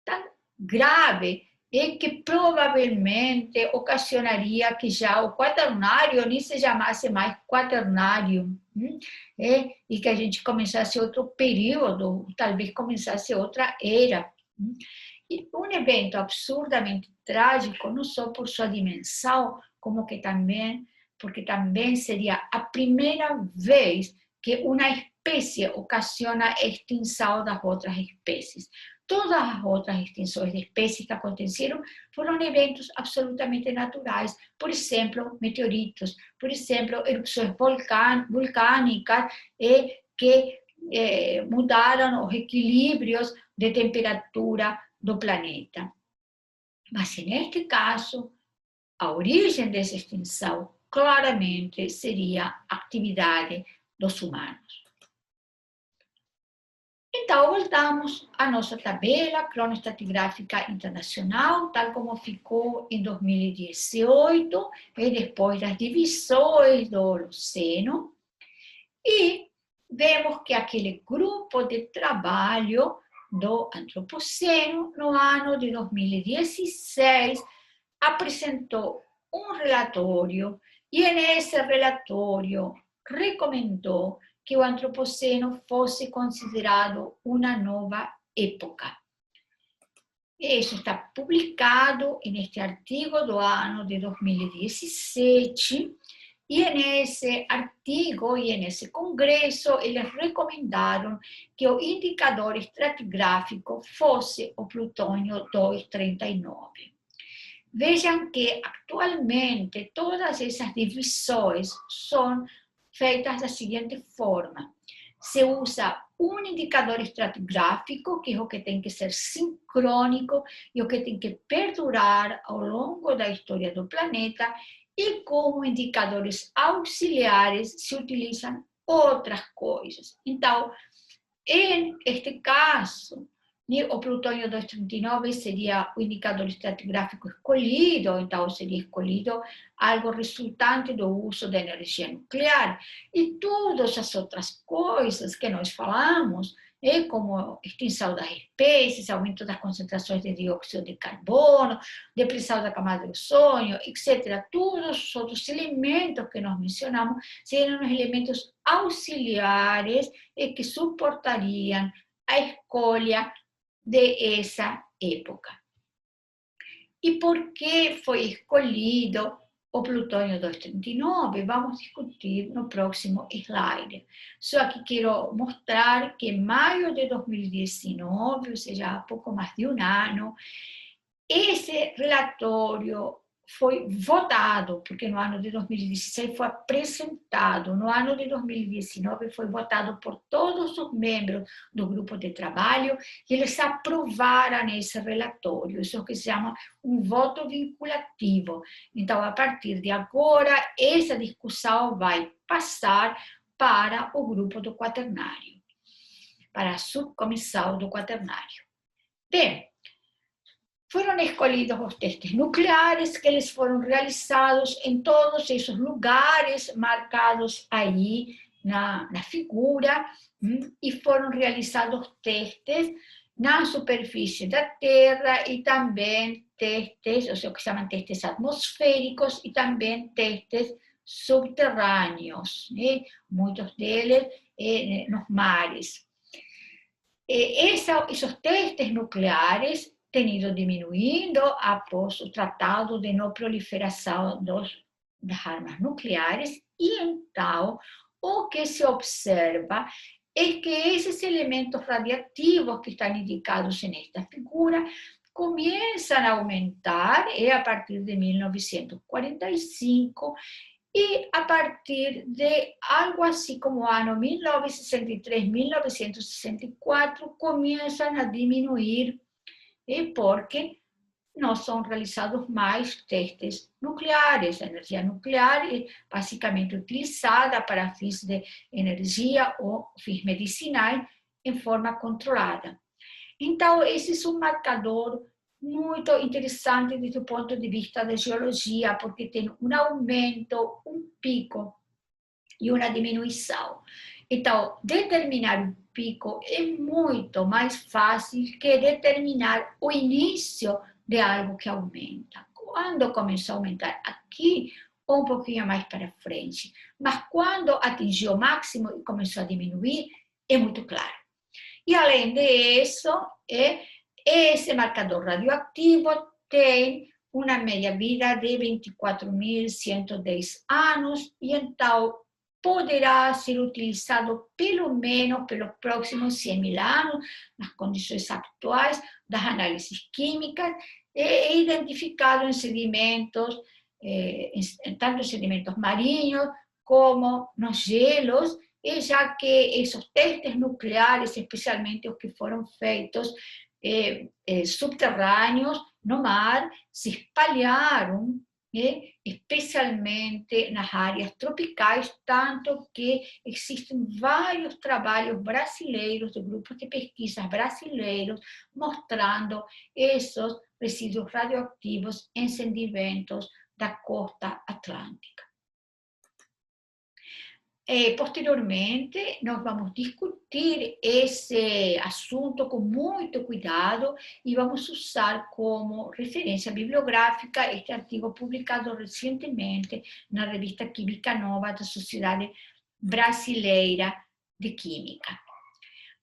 tão grave que provavelmente ocasionaria que já o quaternário nem se chamasse mais quaternário, e que a gente começasse outro período, talvez começasse outra era. E um evento absurdamente trágico, não só por sua dimensão, como que também, porque também seria a primeira vez que uma espécie ocasiona a extinção das outras espécies. Todas as outras extinções de espécies que aconteceram foram eventos absolutamente naturais. Por exemplo, meteoritos, por exemplo, erupções vulcânicas que mudaram os equilíbrios de temperatura do planeta. Mas, neste caso, a origem dessa extinção claramente seria a atividade dos humanos. Então, voltamos à nossa tabela cronoestratigráfica internacional, tal como ficou em 2018, depois das divisões do Holoceno, e vemos que aquele grupo de trabalho do Antropoceno, no ano de 2016, apresentou um relatório, e nesse relatório recomendou que o Antropoceno fosse considerado uma nova época. Isso está publicado neste artigo do ano de 2017, e nesse artigo e nesse congresso eles recomendaram que o indicador estratigráfico fosse o plutônio 239. Vejam que atualmente todas essas divisões são feitas da seguinte forma: se usa um indicador estratigráfico, que é o que tem que ser sincrônico e o que tem que perdurar ao longo da história do planeta, e como indicadores auxiliares se utilizam outras coisas. Então, em este caso, o plutônio 239 seria o indicador estratigráfico escolhido, então seria escolhido algo resultante do uso da energia nuclear. E todas as outras coisas que nós falamos como extinção das espécies, aumento das concentrações de dióxido de carbono, depressão da camada de ozônio, etc. Todos os outros elementos que nós mencionamos seriam os elementos auxiliares que suportariam a escolha de essa época. E por que foi escolhido o plutônio 239? Vamos discutir no próximo slide. Só que quero mostrar que em maio de 2019, ou seja, há pouco mais de um ano, esse relatório foi votado, porque no ano de 2016 foi apresentado, no ano de 2019 foi votado por todos os membros do grupo de trabalho, e eles aprovaram esse relatório, isso que se chama um voto vinculativo. Então, a partir de agora, essa discussão vai passar para o grupo do quaternário, para a subcomissão do quaternário. Bem, foram escolhidos os testes nucleares, que eles foram realizados em todos esses lugares marcados aí na figura, e foram realizados testes na superfície da Terra e também testes, ou seja, que se chamam testes atmosféricos e também testes subterrâneos, muitos deles nos mares. Esos testes nucleares têm ido diminuindo após o Tratado de Não Proliferação das Armas Nucleares, e então o que se observa é que esses elementos radiativos que estão indicados nesta figura começam a aumentar a partir de 1945, e a partir de algo assim como o ano 1963, 1964, começam a diminuir, porque não são realizados mais testes nucleares. A energia nuclear é basicamente utilizada para fins de energia ou fins medicinais em forma controlada. Então, esse é um marcador muito interessante desde o ponto de vista da geologia, porque tem um aumento, um pico e uma diminuição. Então, determinar o pico é muito mais fácil que determinar o início de algo que aumenta. Quando começou a aumentar aqui, ou um pouquinho mais para frente. Mas quando atingiu o máximo e começou a diminuir, é muito claro. E além disso, esse marcador radioativo tem uma meia-vida de 24.110 anos, e então poderá ser utilizado pelo menos pelos próximos 100.000 anos, nas condições atuais das análises químicas, e identificado em sedimentos, tanto em sedimentos marinhos como nos gelos, e já que esses testes nucleares, especialmente os que foram feitos subterrâneos no mar, se espalharam, especialmente nas áreas tropicais, tanto que existem vários trabalhos brasileiros, de grupos de pesquisa brasileiros, mostrando esses resíduos radioativos em sedimentos da costa atlântica. Posteriormente, nós vamos discutir esse assunto com muito cuidado e vamos usar como referência bibliográfica este artigo publicado recentemente na revista Química Nova da Sociedade Brasileira de Química.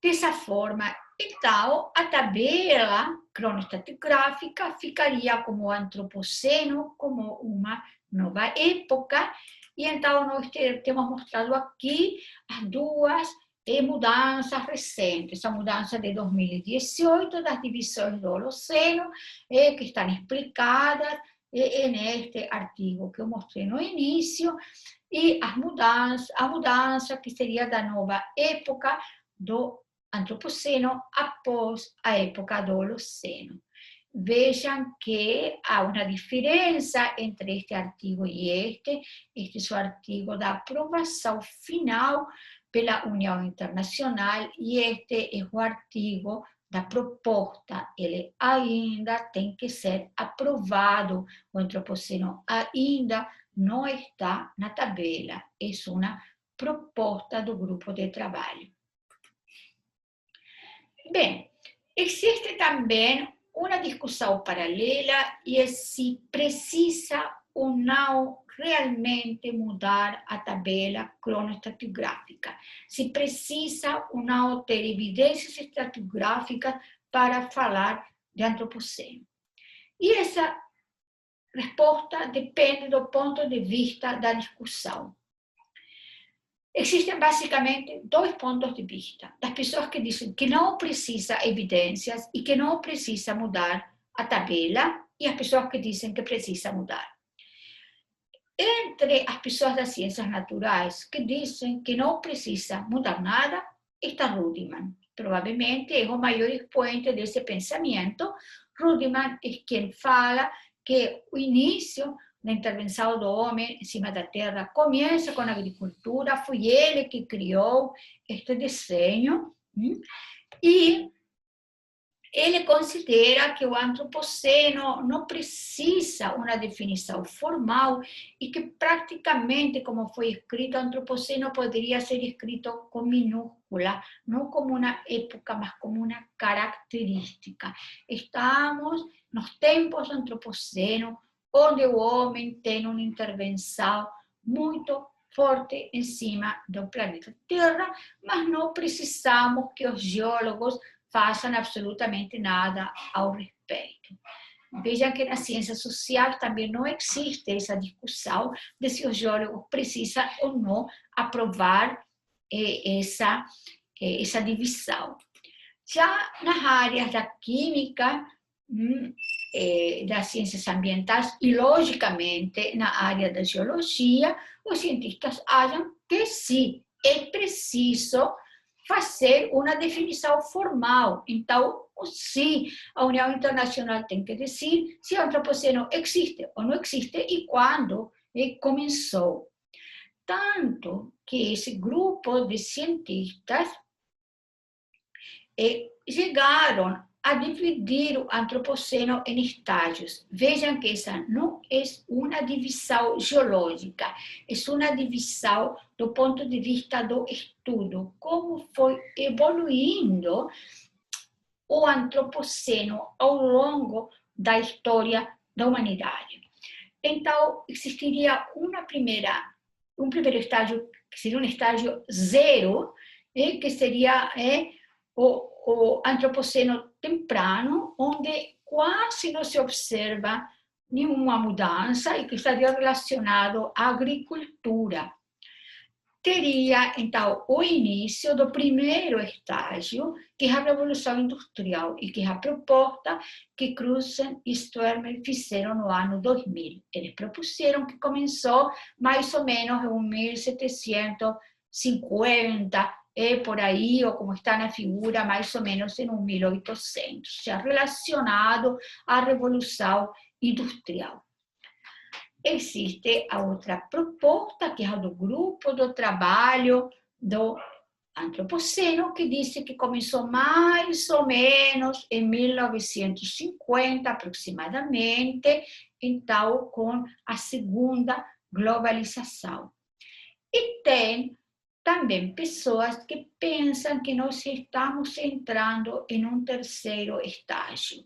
Dessa forma, então, a tabela cronoestratigráfica ficaria como o antropoceno, como uma nova época. E então nós temos mostrado aqui as duas mudanças recentes, a mudança de 2018 das divisões do Holoceno, que estão explicadas neste artigo que eu mostrei no início, e a mudança que seria da nova época do Antropoceno após a época do Holoceno. Vejam que há uma diferença entre este artigo e este é o artigo da aprovação final pela União Internacional e este é o artigo da proposta. Ele ainda tem que ser aprovado, o Antropoceno ainda não está na tabela, é uma proposta do grupo de trabalho. Bem, existe também uma discussão paralela e é se precisa ou não realmente mudar a tabela cronoestratigráfica, se precisa ou não ter evidências estratigráficas para falar de antropoceno. E essa resposta depende do ponto de vista da discussão. Existem basicamente dois pontos de vista. Das pessoas que dizem que não precisa evidências e que não precisa mudar a tabela, e as pessoas que dizem que precisa mudar. Entre as pessoas das ciências naturais que dizem que não precisa mudar nada, está Rudiman. Provavelmente é o maior expoente desse pensamento. Rudiman é quem fala que o início da intervenção do homem em cima da terra começa com a agricultura, foi ele que criou este desenho, e ele considera que o antropoceno não precisa uma definição formal e que praticamente, como foi escrito, o antropoceno poderia ser escrito com minúscula, não como uma época, mas como uma característica. Estamos nos tempos do antropoceno, onde o homem tem uma intervenção muito forte em cima do planeta Terra, mas não precisamos que os geólogos façam absolutamente nada ao respeito. Vejam que nas ciências sociais também não existe essa discussão de se os geólogos precisam ou não aprovar essa divisão. Já nas áreas da química, das ciências ambientais e, logicamente, na área da geologia, os cientistas acham que sim, é preciso fazer uma definição formal. Então, sim, a União Internacional tem que dizer se o antropoceno existe ou não existe e quando começou. Tanto que esse grupo de cientistas chegaram a dividir o antropoceno em estágios. Vejam que essa não é uma divisão geológica, é uma divisão do ponto de vista do estudo, como foi evoluindo o antropoceno ao longo da história da humanidade. Então, existiria um primeiro estágio, que seria um estágio zero, que seria o antropoceno temprano, onde quase não se observa nenhuma mudança e que estaria relacionado à agricultura. Teria, então, o início do primeiro estágio, que é a Revolução Industrial, e que é a proposta que Crutzen e Sturmer fizeram no ano 2000. Eles propuseram que começou mais ou menos em 1750, por aí, ou como está na figura, mais ou menos em 1800, já relacionado à Revolução Industrial. Existe a outra proposta, que é a do grupo do trabalho do antropoceno, que diz que começou mais ou menos em 1950, aproximadamente, então, com a segunda globalização. E tem também pessoas que pensam que nós estamos entrando em um terceiro estágio.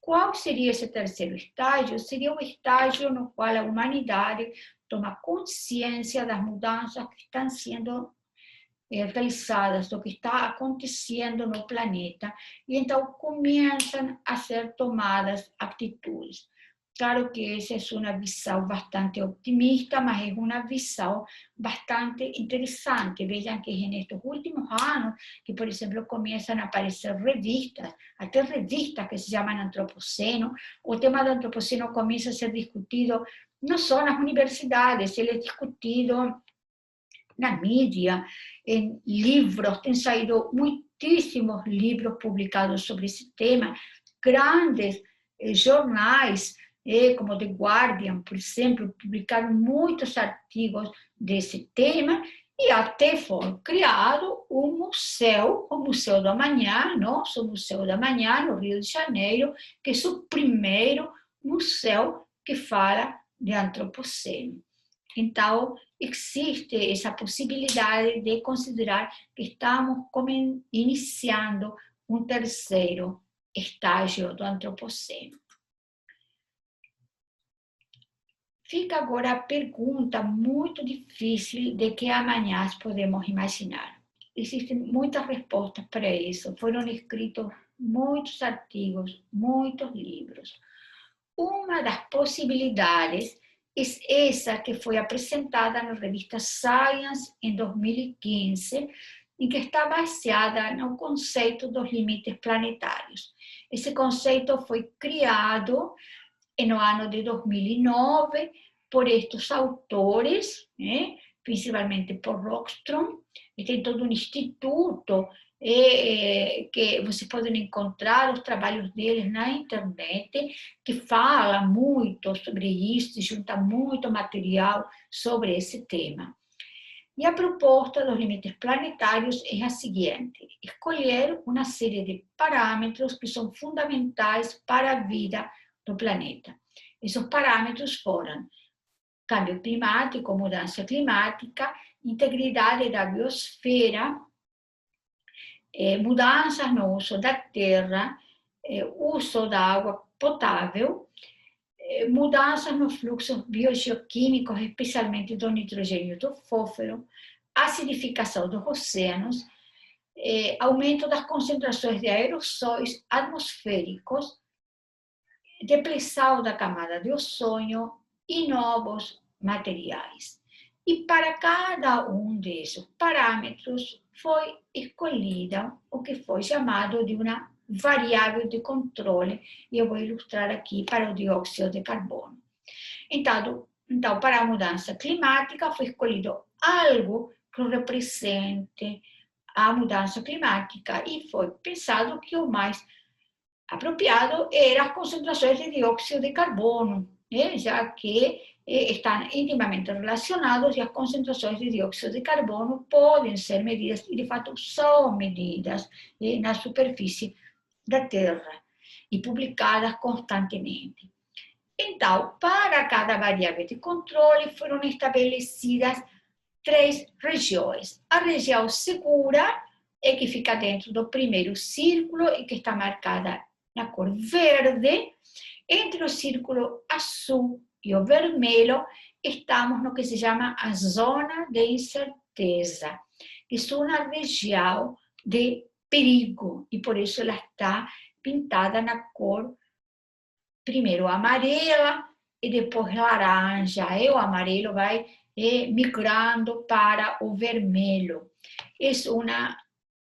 Qual seria esse terceiro estágio? Seria o estágio no qual a humanidade toma consciência das mudanças que estão sendo realizadas, do que está acontecendo no planeta, e então começam a ser tomadas atitudes. Claro que essa é uma visão bastante otimista, mas é uma visão bastante interessante. Vejam que nestes últimos anos, que, por exemplo, começam a aparecer revistas, até revistas que se chamam Antropoceno, o tema do Antropoceno começa a ser discutido não só nas universidades, ele é discutido na mídia, em livros, tem saído muitíssimos livros publicados sobre esse tema, grandes jornais, como The Guardian, por exemplo, publicaram muitos artigos desse tema, e até foi criado um museu, o Museu do Amanhã, nosso Museu do Amanhã, no Rio de Janeiro, que é o primeiro museu que fala de antropoceno. Então, existe essa possibilidade de considerar que estamos iniciando um terceiro estágio do antropoceno. Fica agora a pergunta muito difícil de que amanhã podemos imaginar. Existem muitas respostas para isso, foram escritos muitos artigos, muitos livros. Uma das possibilidades é essa que foi apresentada na revista Science em 2015, em que está baseada no conceito dos limites planetários. Esse conceito foi criado no ano de 2009 por estes autores, principalmente por Rockström, e tem todo um instituto que vocês podem encontrar os trabalhos deles na internet, que fala muito sobre isso, junta muito material sobre esse tema. E a proposta dos limites planetários é a seguinte: escolher uma série de parâmetros que são fundamentais para a vida do planeta. Esses parâmetros foram câmbio climático, mudança climática, integridade da biosfera, mudanças no uso da terra, uso da água potável, mudanças nos fluxos biogeoquímicos, especialmente do nitrogênio e do fósforo, acidificação dos oceanos, aumento das concentrações de aerossóis atmosféricos, depressão da camada de ozônio e novos materiais. E para cada um desses parâmetros foi escolhida o que foi chamado de uma variável de controle, e eu vou ilustrar aqui para o dióxido de carbono. Então, para a mudança climática foi escolhido algo que represente a mudança climática e foi pensado que o mais apropriado eram as concentrações de dióxido de carbono, já que estão intimamente relacionados e as concentrações de dióxido de carbono podem ser medidas, e de fato são medidas na superfície da Terra e publicadas constantemente. Então, para cada variável de controle foram estabelecidas 3 regiões. A região segura que fica dentro do primeiro círculo e que está marcada na cor verde. Entre o círculo azul e o vermelho, estamos no que se chama a zona de incerteza, que é uma região de perigo, e por isso ela está pintada na cor, primeiro amarela e depois laranja, e o amarelo vai migrando para o vermelho. É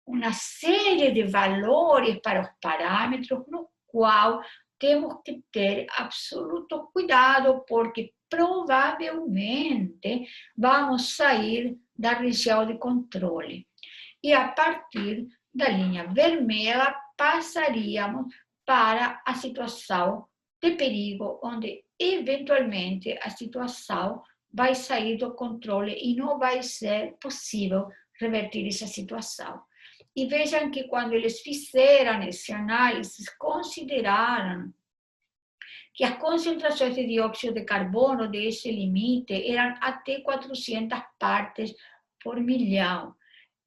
uma série de valores para os parâmetros, no qual temos que ter absoluto cuidado, porque provavelmente vamos sair da região de controle. E a partir da linha vermelha, passaríamos para a situação de perigo, onde eventualmente a situação vai sair do controle e não vai ser possível reverter essa situação. E vejam que quando eles fizeram esse análise, consideraram que as concentrações de dióxido de carbono desse limite eram até 400 partes por milhão.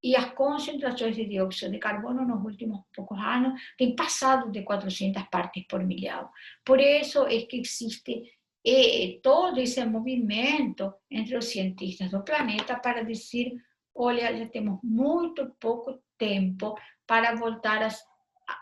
E as concentrações de dióxido de carbono nos últimos poucos anos têm passado de 400 partes por milhão. Por isso é que existe todo esse movimento entre os cientistas do planeta para dizer: olha, já temos muito pouco tempo para voltar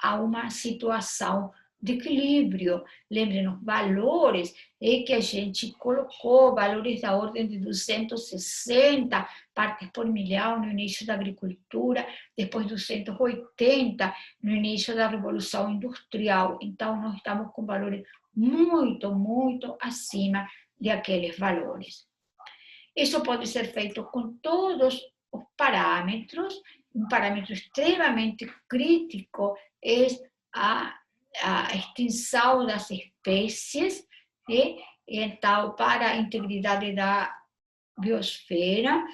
a uma situação de equilíbrio. Lembrem-nos, valores que a gente colocou, valores da ordem de 260 partes por milhão no início da agricultura, depois 280 no início da Revolução Industrial. Então, nós estamos com valores muito, muito acima de aqueles valores. Isso pode ser feito com todos os parâmetros. Um parâmetro extremamente crítico é a extinção das espécies, então, para a integridade da biosfera,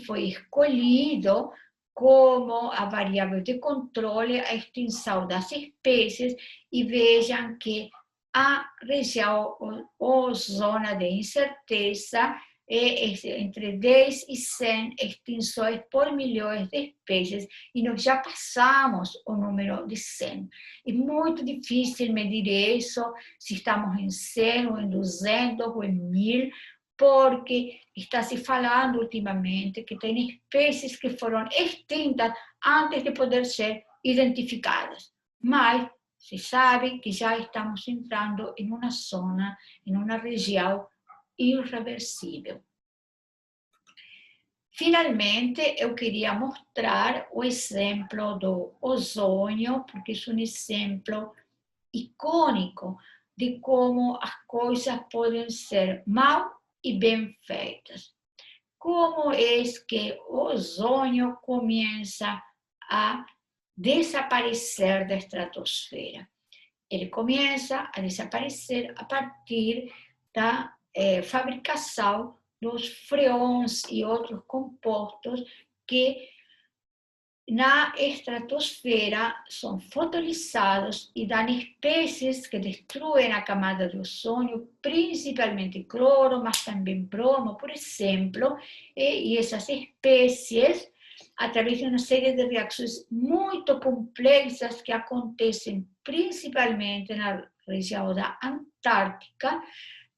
foi escolhido como a variável de controle a extinção das espécies, e vejam que a região ou zona de incerteza entre 10 e 100 extinções por milhões de espécies, e nós já passamos o número de 100. É muito difícil medir isso, se estamos em 100, ou em 200, ou em 1000, porque está se falando ultimamente que tem espécies que foram extintas antes de poder ser identificadas. Mas se sabe que já estamos entrando em uma zona, em uma região irreversível. Finalmente, eu queria mostrar o exemplo do ozônio, porque é um exemplo icônico de como as coisas podem ser mal e bem feitas. Como é que o ozônio começa a desaparecer da estratosfera? Ele começa a desaparecer a partir da fabricação dos freons e outros compostos que na estratosfera são fotolizados e dão espécies que destruem a camada de ozônio, principalmente cloro, mas também bromo, por exemplo, e essas espécies, através de uma série de reações muito complexas que acontecem principalmente na região da Antártica,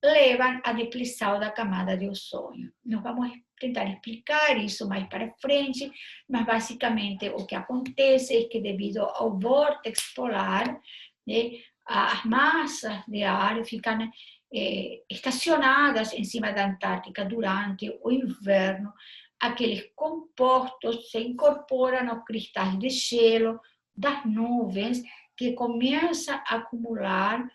levam à depressão da camada de ozônio. Nós vamos tentar explicar isso mais para frente, mas basicamente o que acontece é que devido ao vórtice polar, né, as massas de ar ficam estacionadas em cima da Antártica durante o inverno. Aqueles compostos se incorporam aos cristais de gelo das nuvens, que começam a acumular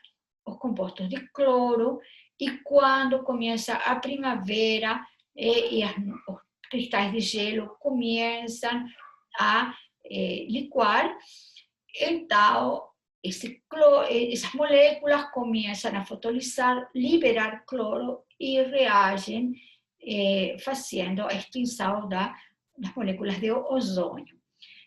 os compostos de cloro, e quando começa a primavera, os cristais de gelo começam a liquar, então essas moléculas começam a fotolizar, liberar cloro e reagem fazendo a extinção das moléculas de ozônio.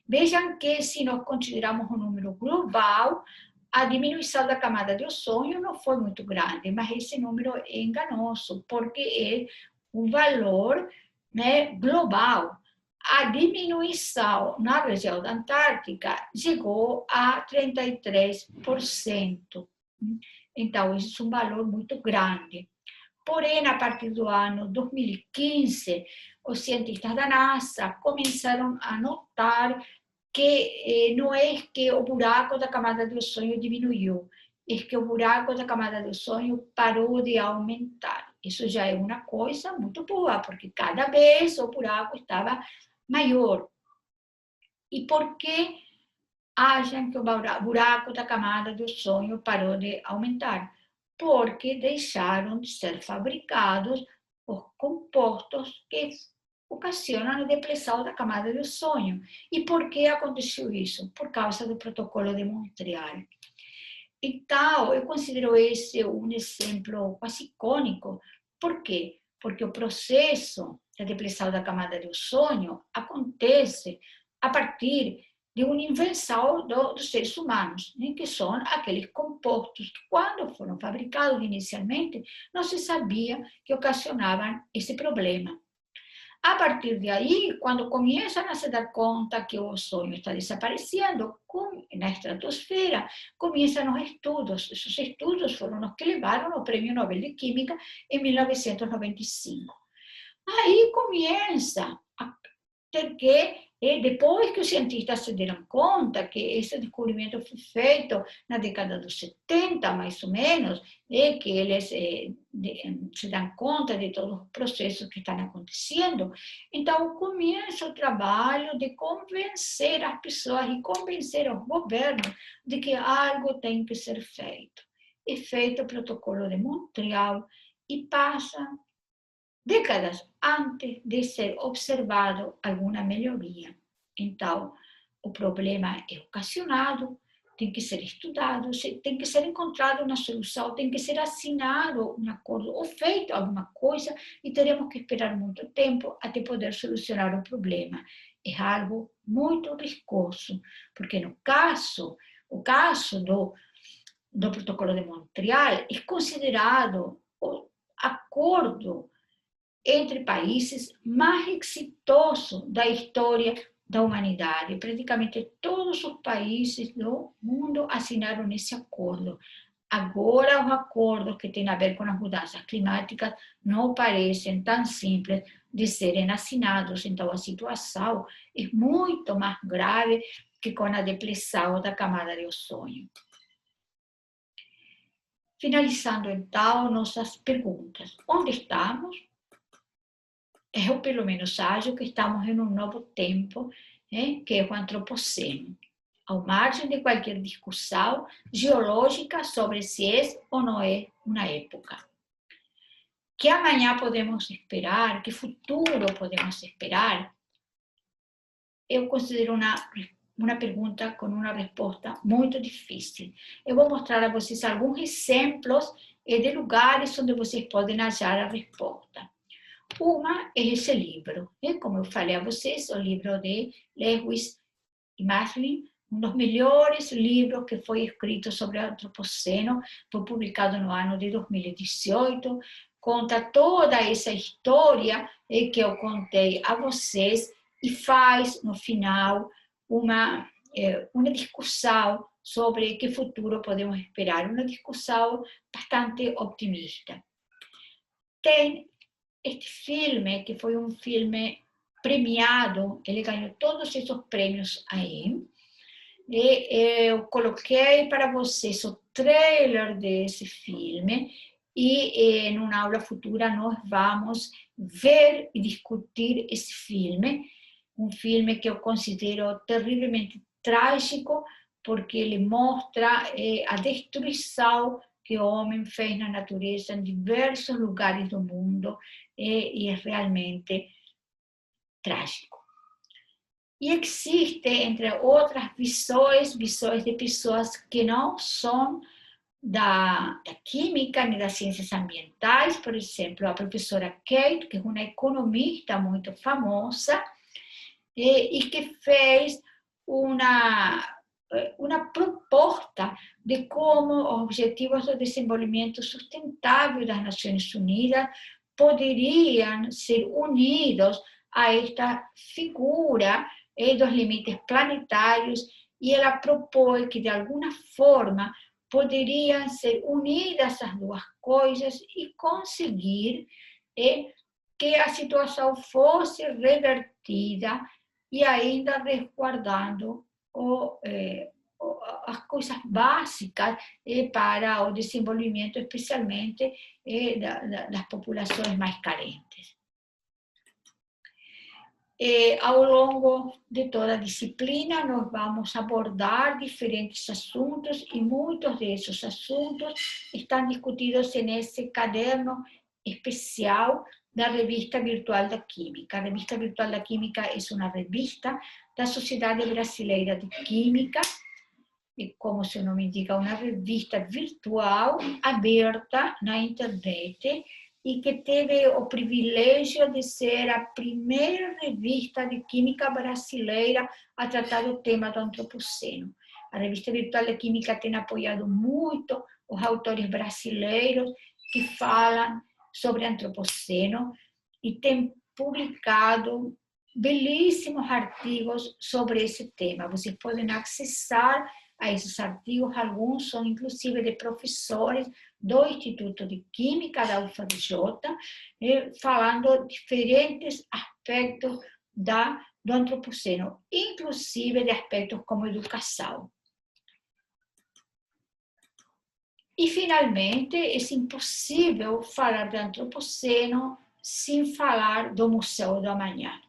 Vejam que, se nós consideramos um número global, a diminuição da camada de ozônio não foi muito grande, mas esse número é enganoso, porque é um valor, né, global. A diminuição na região da Antártica chegou a 33%. Então, isso é um valor muito grande. Porém, a partir do ano 2015, os cientistas da NASA começaram a notar que não é que o buraco da camada de ozônio diminuiu, é que o buraco da camada de ozônio parou de aumentar. Isso já é uma coisa muito boa, porque cada vez o buraco estava maior. E por que acham que o buraco da camada de ozônio parou de aumentar? Porque deixaram de ser fabricados os compostos que ocasionam a depressão da camada de ozônio. E por que aconteceu isso? Por causa do Protocolo de Montreal. Então, eu considero esse um exemplo quase icônico. Por quê? Porque o processo da depressão da camada de ozônio acontece a partir de uma invenção dos seres humanos, né, que são aqueles compostos que, quando foram fabricados inicialmente, não se sabia que ocasionavam esse problema. A partir de aí, quando começam a se dar conta que o ozônio está desaparecendo na estratosfera, começam os estudos. Esses estudos foram os que levaram ao Prêmio Nobel de Química em 1995. Aí começa a ter que, depois que os cientistas se deram conta que esse descobrimento foi feito na década dos 70, mais ou menos, que eles se dão conta de todos os processos que estão acontecendo, então começa o trabalho de convencer as pessoas e convencer os governos de que algo tem que ser feito. É feito o Protocolo de Montreal e passa décadas antes de ser observado alguma melhoria. Então, o problema é ocasionado, tem que ser estudado, tem que ser encontrada uma solução, tem que ser assinado um acordo ou feito alguma coisa, e teremos que esperar muito tempo até poder solucionar o problema. É algo muito riscoso, porque no caso, o caso do Protocolo de Montreal é considerado o acordo entre países mais exitosos da história da humanidade. Praticamente todos os países do mundo assinaram esse acordo. Agora, os acordos que têm a ver com as mudanças climáticas não parecem tão simples de serem assinados, então a situação é muito mais grave que com a depressão da camada de ozônio. Finalizando, então, nossas perguntas. Onde estamos? Eu, pelo menos, acho que estamos em um novo tempo, que é o antropoceno, ao margem de qualquer discussão geológica sobre se é ou não é uma época. Que amanhã podemos esperar? Que futuro podemos esperar? Eu considero uma pergunta com uma resposta muito difícil. Eu vou mostrar a vocês alguns exemplos de lugares onde vocês podem achar a resposta. Uma é esse livro, como eu falei a vocês, o livro de Lewis e Maslin, um dos melhores livros que foi escrito sobre o antropoceno, foi publicado no ano de 2018, conta toda essa história que eu contei a vocês e faz, no final, uma discussão sobre que futuro podemos esperar, uma discussão bastante optimista. Tem este filme, que foi um filme premiado, ele ganhou todos esses prêmios aí, e eu coloquei para vocês o trailer desse filme, e em uma aula futura nós vamos ver e discutir esse filme, um filme que eu considero terrivelmente trágico, porque ele mostra a destruição que o homem fez na natureza em diversos lugares do mundo, e é realmente trágico. E existe, entre outras visões de pessoas que não são da química nem das ciências ambientais, por exemplo, a professora Kate, que é uma economista muito famosa, e que fez uma proposta de como os Objetivos do Desenvolvimento Sustentável das Nações Unidas poderiam ser unidos a esta figura dos limites planetários, e ela propõe que, de alguma forma, poderiam ser unidas as duas coisas e conseguir que a situação fosse revertida e ainda resguardando as coisas básicas para o desenvolvimento, especialmente das populações mais carentes. Ao longo de toda a disciplina, nós vamos abordar diferentes assuntos, e muitos desses assuntos estão discutidos nesse caderno especial da Revista Virtual da Química. A Revista Virtual da Química é uma revista da Sociedade Brasileira de Química, e, como seu nome indica, uma revista virtual aberta na internet, e que teve o privilégio de ser a primeira revista de química brasileira a tratar o tema do antropoceno. A Revista Virtual de Química tem apoiado muito os autores brasileiros que falam sobre antropoceno, e tem publicado belíssimos artigos sobre esse tema. Vocês podem acessar a esses artigos, alguns são inclusive de professores do Instituto de Química da UFRJ, falando diferentes aspectos do antropoceno, inclusive de aspectos como educação. E, finalmente, é impossível falar de antropoceno sem falar do Museu do Amanhã.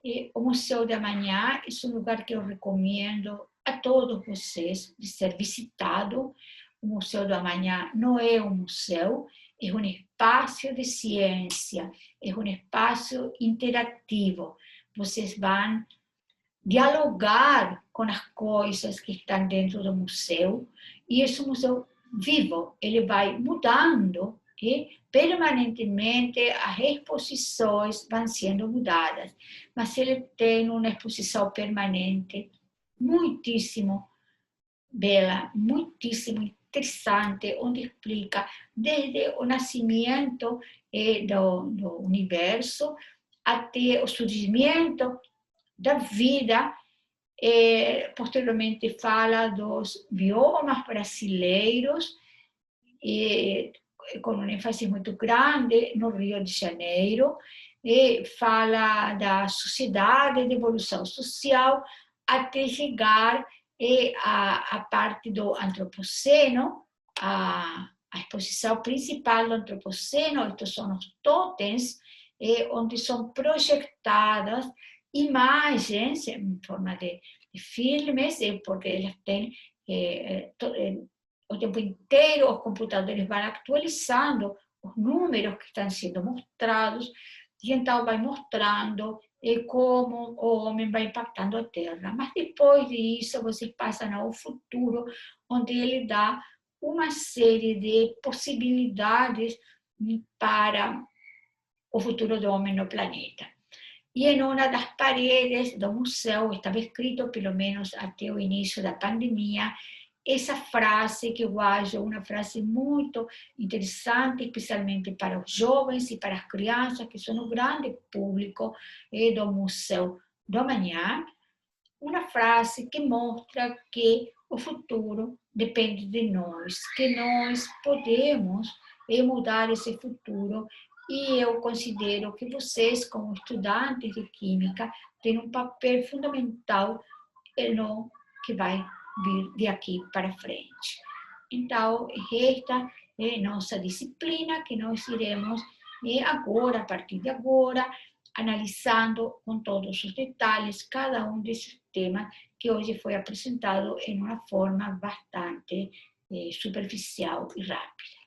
E o Museu do Amanhã é um lugar que eu recomendo a todos vocês de ser visitado. O Museu do Amanhã não é um museu, é um espaço de ciência, é um espaço interativo. Vocês vão dialogar com as coisas que estão dentro do museu, e esse museu vivo, ele vai mudando, permanentemente as exposições vão sendo mudadas, mas ele tem uma exposição permanente muitíssimo bela, muitíssimo interessante, onde explica desde o nascimento do universo até o surgimento da vida. Posteriormente fala dos biomas brasileiros, com uma ênfase muito grande no Rio de Janeiro, fala da sociedade, da evolução social, até chegar à parte do antropoceno, a exposição principal do antropoceno. Estes são os totens, onde são projetadas imagens em forma de filmes, porque eles têm o tempo inteiro, os computadores vão atualizando os números que estão sendo mostrados, e então vai mostrando como o homem vai impactando a Terra. Mas depois disso, vocês passam ao futuro, onde ele dá uma série de possibilidades para o futuro do homem no planeta. E em uma das paredes do museu estava escrito, pelo menos até o início da pandemia, essa frase que eu acho uma frase muito interessante, especialmente para os jovens e para as crianças, que são o grande público do Museu do Amanhã. Uma frase que mostra que o futuro depende de nós, que nós podemos mudar esse futuro. E eu considero que vocês, como estudantes de Química, têm um papel fundamental no que vai vir de aqui para frente. Então, esta é nossa disciplina que nós iremos agora, a partir de agora, analisando com todos os detalhes cada um desses temas que hoje foi apresentado em uma forma bastante superficial e rápida.